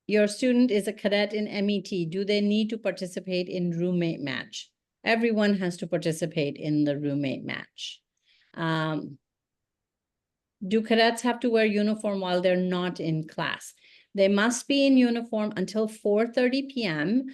your student is a cadet in MET, do they need to participate in roommate match? Everyone has to participate in the roommate match. Do cadets have to wear uniform while they're not in class? They must be in uniform until 4:30 p.m.,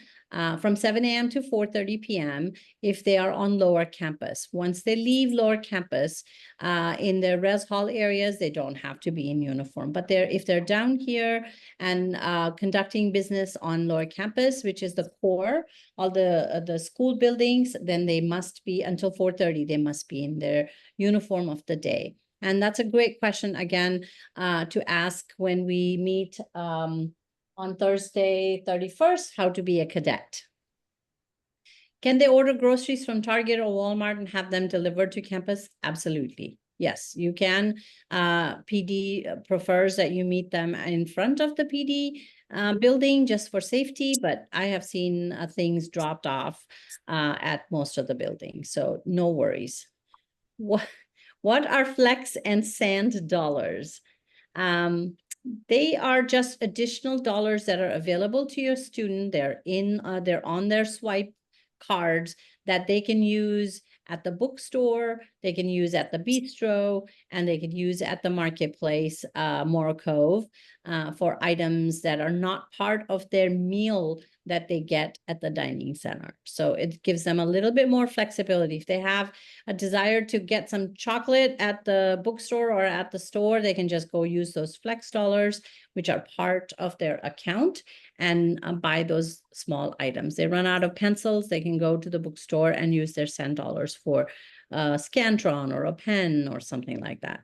from 7 a.m. to 4:30 p.m. if they are on lower campus. Once they leave lower campus, in their res hall areas, they don't have to be in uniform. But if they're down here and conducting business on lower campus, which is the core, all the school buildings, then they must be until 4:30. They must be in their uniform of the day. And that's a great question, again, to ask when we meet on Thursday, 31st, how to be a cadet. Can they order groceries from Target or Walmart and have them delivered to campus? Absolutely. Yes, you can. PD prefers that you meet them in front of the PD building just for safety, but I have seen things dropped off at most of the buildings, so no worries. What are flex and sand dollars? They are just additional dollars that are available to your student. They're on their swipe cards that they can use at the bookstore, they can use at the bistro, and they can use at the marketplace, Morro Cove, for items that are not part of their meal that they get at the dining center. So it gives them a little bit more flexibility. If they have a desire to get some chocolate at the bookstore or at the store, they can just go use those flex dollars, which are part of their account, and buy those small items. They run out of pencils, they can go to the bookstore and use their sand dollars for a Scantron or a pen or something like that.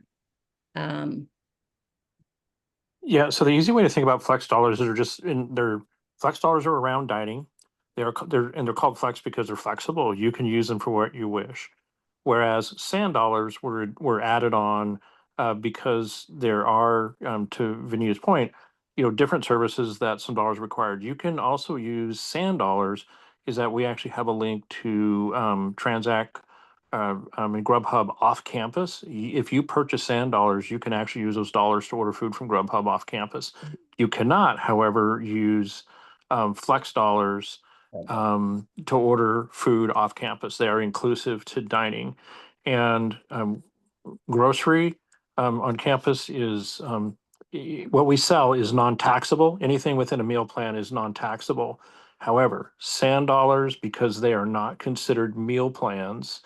Yeah, so the easy way to think about flex dollars is flex dollars are around dining. They're called flex because they're flexible. You can use them for what you wish. Whereas sand dollars were added on because there are, to Vania's point, different services that some dollars required. You can also use sand dollars. Is that we actually have a link to Transact and Grubhub off campus. If you purchase sand dollars, you can actually use those dollars to order food from Grubhub off campus. You cannot, however, use flex dollars to order food off campus. They are inclusive to dining, and grocery on campus is what we sell is non-taxable. Anything within a meal plan is non-taxable. However, sand dollars, because they are not considered meal plans,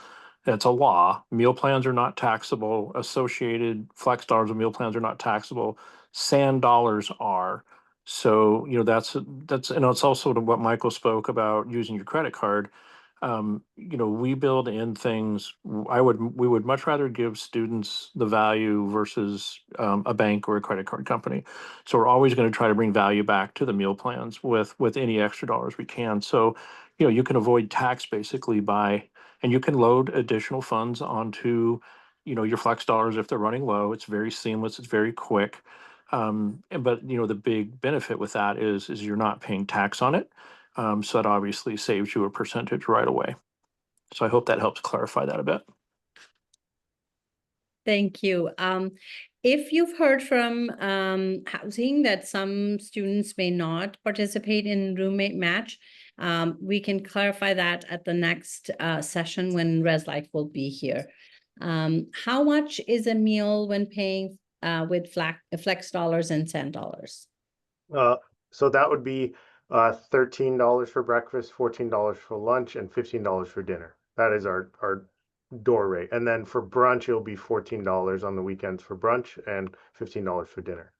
that's a law. Meal plans are not taxable. Associated flex dollars and meal plans are not taxable. Sand dollars are. So, that's, and it's also to what Michael spoke about using your credit card. We build in things. We would much rather give students the value versus a bank or a credit card company. So we're always going to try to bring value back to the meal plans with any extra dollars we can. So, you can avoid tax basically and you can load additional funds onto, your flex dollars if they're running low. It's very seamless. It's very quick. But the big benefit with that is you're not paying tax on it. So that obviously saves you a percentage right away. So I hope that helps clarify that a bit. Thank you. If you've heard from housing that some students may not participate in roommate match, we can clarify that at the next session when ResLife will be here. How much is a meal when paying with flex dollars and sand dollars? So that would be $13 for breakfast, $14 for lunch, and $15 for dinner. That is our door rate. And then for brunch, it'll be $14 on the weekends for brunch and $15 for dinner.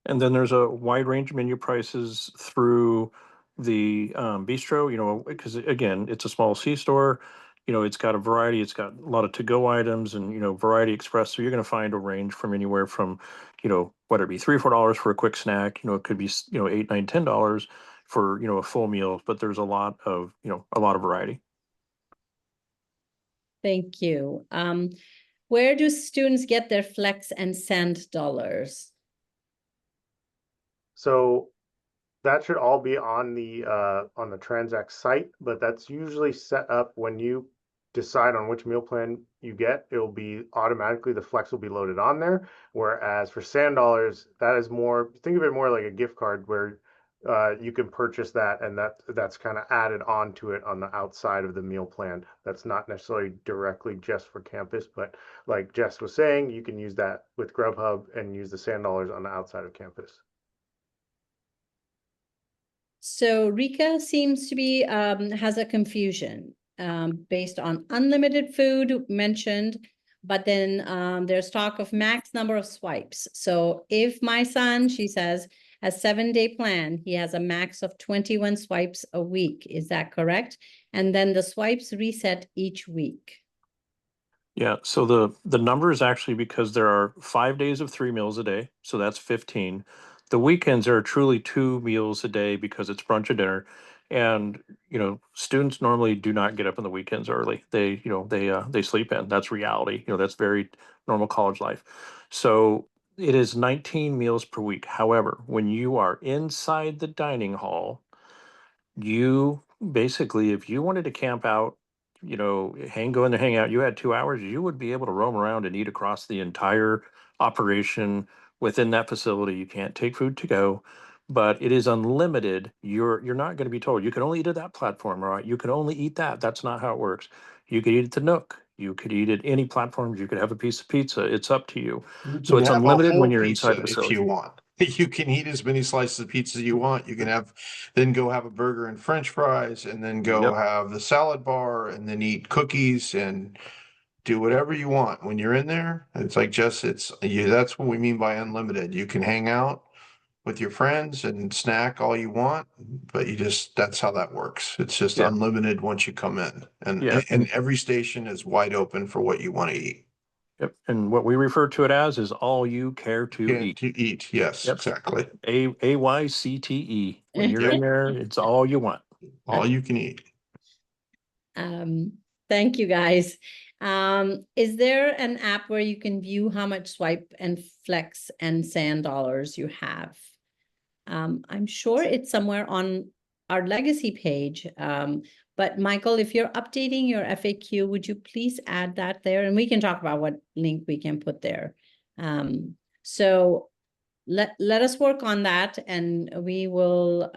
And then there's a wide range of menu prices through the bistro, because again, it's a small C-store. It's got a variety. It's got a lot of to-go items and, Variety Express. So you're going to find a range from anywhere from, whether it be $3 or $4 for a quick snack, it could be, $8, $9, $10 for, a full meal, but there's a lot of variety. Thank you. Where do students get their flex and sand dollars? So that should all be on the Transact site, but that's usually set up when you decide on which meal plan you get. It'll be automatically, the flex will be loaded on there. Whereas for sand dollars, that is more, think of it more like a gift card where you can purchase that, and that's kind of added onto it on the outside of the meal plan. That's not necessarily directly just for campus, but like Jess was saying, you can use that with Grubhub and use the sand dollars on the outside of campus. So Rika seems to be has a confusion based on unlimited food mentioned, but then there's talk of max number of swipes. So if my son, she says, a 7-day plan, he has a max of 21 swipes a week. Is that correct? And then the swipes reset each week. Yeah, so the number is actually because there are 5 days of 3 meals a day, so that's 15. The weekends are truly 2 meals a day because it's brunch and dinner. And, students normally do not get up on the weekends early. They sleep in. That's reality. That's very normal college life. So It is 19 meals per week. However, when you are inside the dining hall, you basically, if you wanted to camp out, go in there, hang out, you had 2 hours, you would be able to roam around and eat across the entire operation within that facility. You can't take food to go, but it is unlimited. You're not going to be told you can only eat at that platform, all right? You can only eat that. That's not how it works. You could eat at the Nook. You could eat at any platforms. You could have a piece of pizza. It's up to you. You So can it's have a unlimited when whole you're inside the pizza if facility. you want. You can eat as many slices of pizza as you want. You can then go have a burger and French fries, and then go Yep. have the salad bar, and then eat cookies and do whatever you want when you're in there. It's like that's what we mean by unlimited. You can hang out with your friends and snack all you want, but that's how that works. It's just Yeah. unlimited once you come in, and Yeah. and every station is wide open for what you want to eat. Yep. And what we refer to it as is all you care to Can eat. to eat, yes, Yep. exactly. AYCTE. When you're in there, it's all you want. All you can eat. Thank you, guys. Is there an app where you can view how much swipe and flex and sand dollars you have? I'm sure it's somewhere on our legacy page. But Michael, if you're updating your FAQ, would you please add that there? And we can talk about what link we can put there. So let us work on that, and we will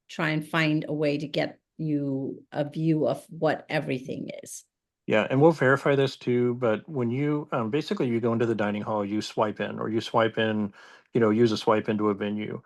try and find a way to get you a view of what everything is. Yeah, and we'll verify this too, but when you basically you go into the dining hall, you swipe in, or you swipe in, use a swipe into a venue.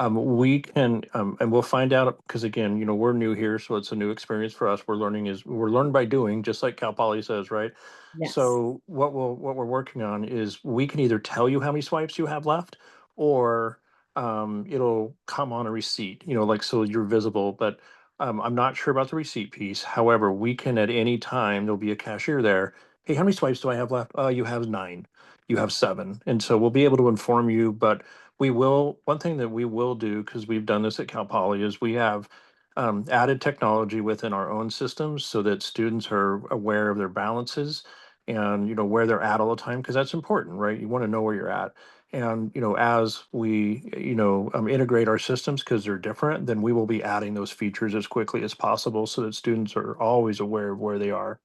We can and we'll find out, because again, we're new here, so it's a new experience for us. We're learning by doing, just like Cal Poly says, right? Yes. So what we're working on is we can either tell you how many swipes you have left, or it'll come on a receipt, like, so you're visible. But I'm not sure about the receipt piece. However, we can at any time, there'll be a cashier there. Hey, how many swipes do I have left? You have 9. You have 7. And so we'll be able to inform you. But one thing that we will do, because we've done this at Cal Poly, is we have added technology within our own systems so that students are aware of their balances and, where they're at all the time, because that's important, right? You want to know where you're at. And, as we, integrate our systems, because they're different, then we will be adding those features as quickly as possible so that students are always aware of where they are.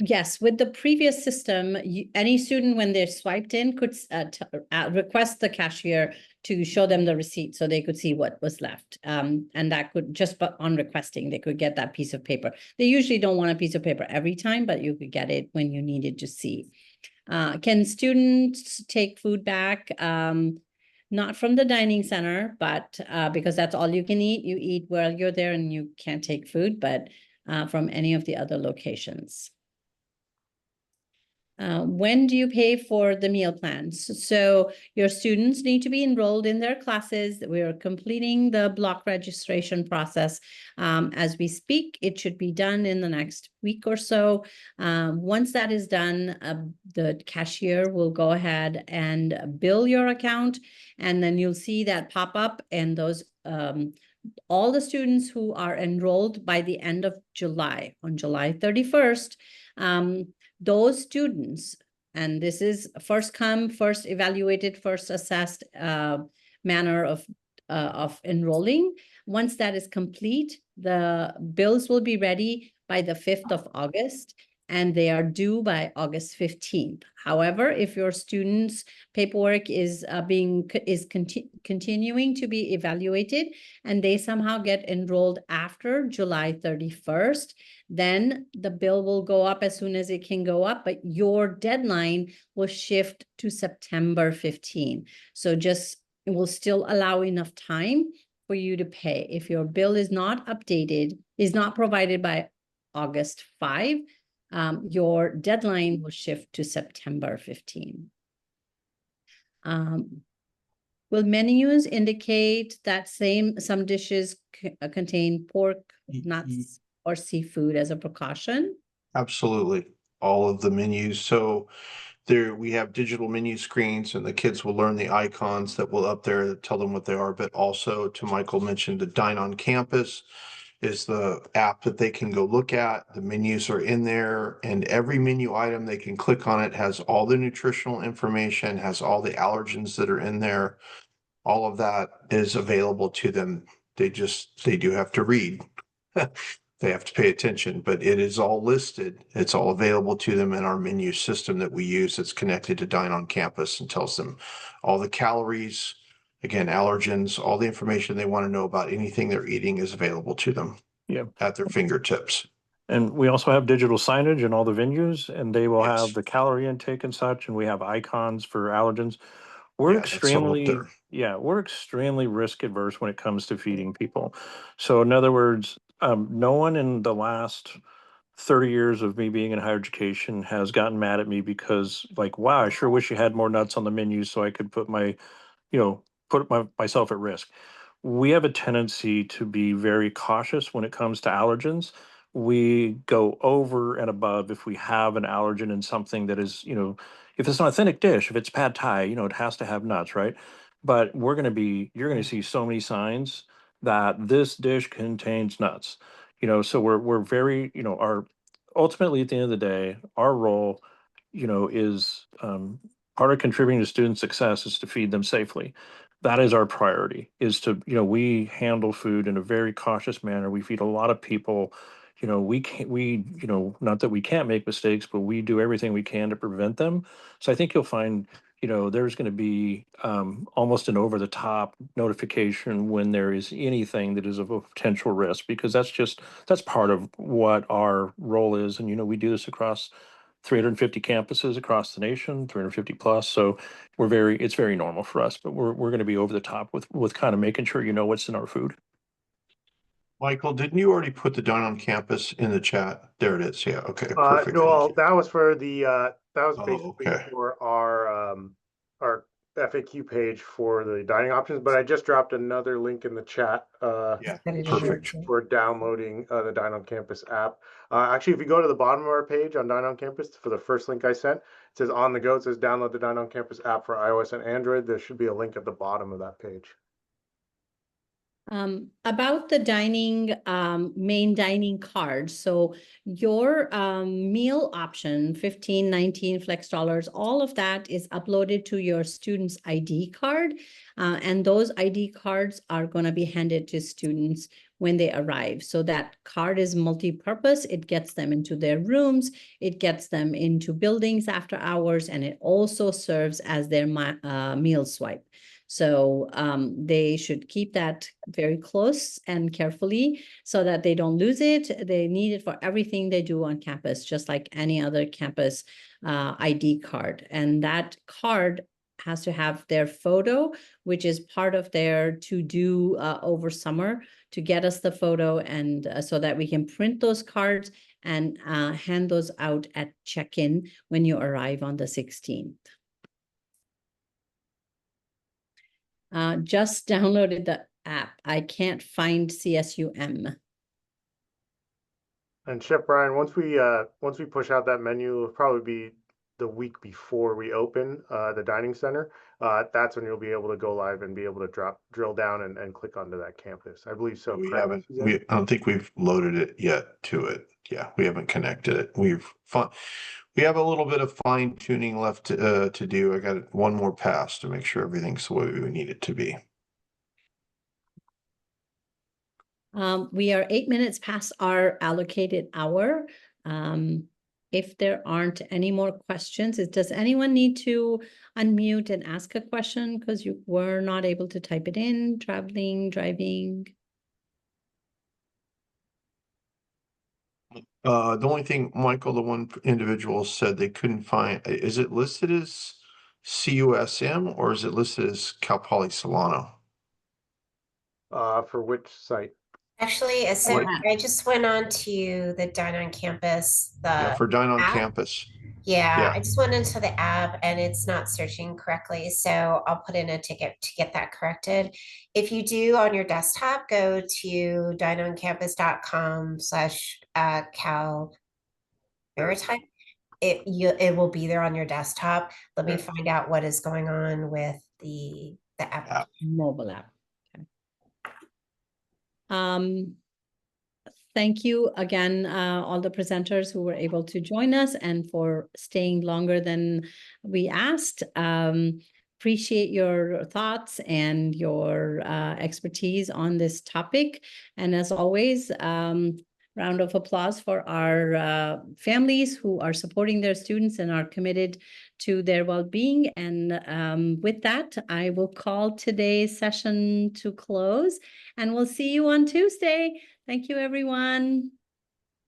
Yes, with the previous system, any student, when they're swiped in, could request the cashier to show them the receipt so they could see what was left. And that could, just on requesting, they could get that piece of paper. They usually don't want a piece of paper every time, but you could get it when you needed to see. Can students take food back? Not from the dining center, but because that's all you can eat. You eat while you're there and you can't take food, but from any of the other locations. When do you pay for the meal plans? So your students need to be enrolled in their classes. We are completing the block registration process as we speak. It should be done in the next week or so. Once that is done, the cashier will go ahead and bill your account, and then you'll see that pop up, and those all the students who are enrolled by the end of July, on July 31st, those students, and this is first come, first evaluated, first assessed manner of enrolling. Once that is complete, the bills will be ready by the 5th of August, and they are due by August 15th. However, if your students' paperwork is continuing to be evaluated and they somehow get enrolled after July 31st, then the bill will go up as soon as it can go up, but your deadline will shift to September 15. So it will still allow enough time for you to pay. If your bill is not updated, is not provided by August 5, your deadline will shift to September 15. Will menus indicate that some dishes contain pork, nuts, or seafood as a precaution? Absolutely. All of the menus. So there we have digital menu screens, and the kids will learn the icons that will up there that tell them what they are. But also, to Michael mentioned, the Dine on Campus. is the app that they can go look at. The menus are in there, and every menu item they can click on it has all the nutritional information, has all the allergens that are in there. All of that is available to them. They do have to read. They have to pay attention, but it is all listed. It's all available to them in our menu system that we use. It's connected to Dine on Campus and tells them all the calories, again, allergens, all the information they want to know about anything they're eating is available to them. Yeah. At their fingertips. And we also have digital signage in all the venues, and they will Yes. have the calorie intake and such, and we have icons for allergens. We're Yeah, that's all up there. we're extremely risk adverse when it comes to feeding people. So in other words, no one in the last 30 years of me being in higher education has gotten mad at me because like, wow, I sure wish you had more nuts on the menu so I could put myself at risk. We have a tendency to be very cautious when it comes to allergens. We go over and above if we have an allergen in something that is, if it's an authentic dish, if it's pad thai, it has to have nuts, right? But you're going to see so many signs that this dish contains nuts, so we're very, ultimately at the end of the day, our role, is part of contributing to student success is to feed them safely. That is our priority, is to, we handle food in a very cautious manner. We feed a lot of people. Not that we can't make mistakes, but we do everything we can to prevent them. So I think you'll find, there's going to be almost an over the top notification when there is anything that is of a potential risk, because that's part of what our role is. And, we do this across 350 campuses across the nation, 350 plus. So it's very normal for us, but we're going to be over the top with kind of making sure you know what's in our food. Michael, didn't you already put the Dine on Campus in the chat? There it is. Yeah. Okay. Perfect. No, that was for the that was basically okay. for our FAQ page for the dining options, but I just dropped another link in the chat. Yeah. Perfect. For downloading the Dine on Campus app. Actually, if you go to the bottom of our page on Dine on Campus for the first link I sent, it says on the go. It says download the Dine on Campus app for iOS and Android. There should be a link at the bottom of that page. About the main dining card. So your meal option, 15, 19 flex dollars, all of that is uploaded to your student's ID card. And those ID cards are going to be handed to students when they arrive. So that card is multi-purpose. It gets them into their rooms. It gets them into buildings after hours. And it also serves as their meal swipe. So they should keep that very close and carefully so that they don't lose it. They need it for everything they do on campus, just like any other campus ID card. And that card has to have their photo, which is part of their to-do over summer, to get us the photo, and so that we can print those cards and hand those out at check-in when you arrive on the 16th. Just downloaded the app. I can't find CSUM. And Chef Brian, once we push out that menu, it'll probably be the week before we open the dining center. That's when you'll be able to go live and be able to drill down and click onto that campus. I believe so. I don't think we've loaded it yet to it. Yeah, we haven't connected it. We have a little bit of fine tuning left to do. I got one more pass to make sure everything's the way we need it to be. We are 8 minutes past our allocated hour. If there aren't any more questions, does anyone need to unmute and ask a question because you were not able to type it in, traveling, driving? The only thing, Michael, the one individual said they couldn't find, is it listed as CUSM or is it listed as Cal Poly Solano? For which site? Actually, I just went on to the Dine on Campus. For Dine on app. Campus. Yeah, I just went into the app and it's not searching correctly. So I'll put in a ticket to get that corrected. If you do on your desktop, go to dineoncampus.com/Cal Maritime. It will be there on your desktop. Let me find out what is going on with the app. Mobile app. Okay. thank you again, all the presenters who were able to join us and for staying longer than we asked. Appreciate your thoughts and your expertise on this topic. And as always, round of applause for our families who are supporting their students and are committed to their well-being. And with that, I will call today's session to close, and we'll see you on Tuesday. Thank you, everyone.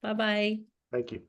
Bye-bye. Thank you.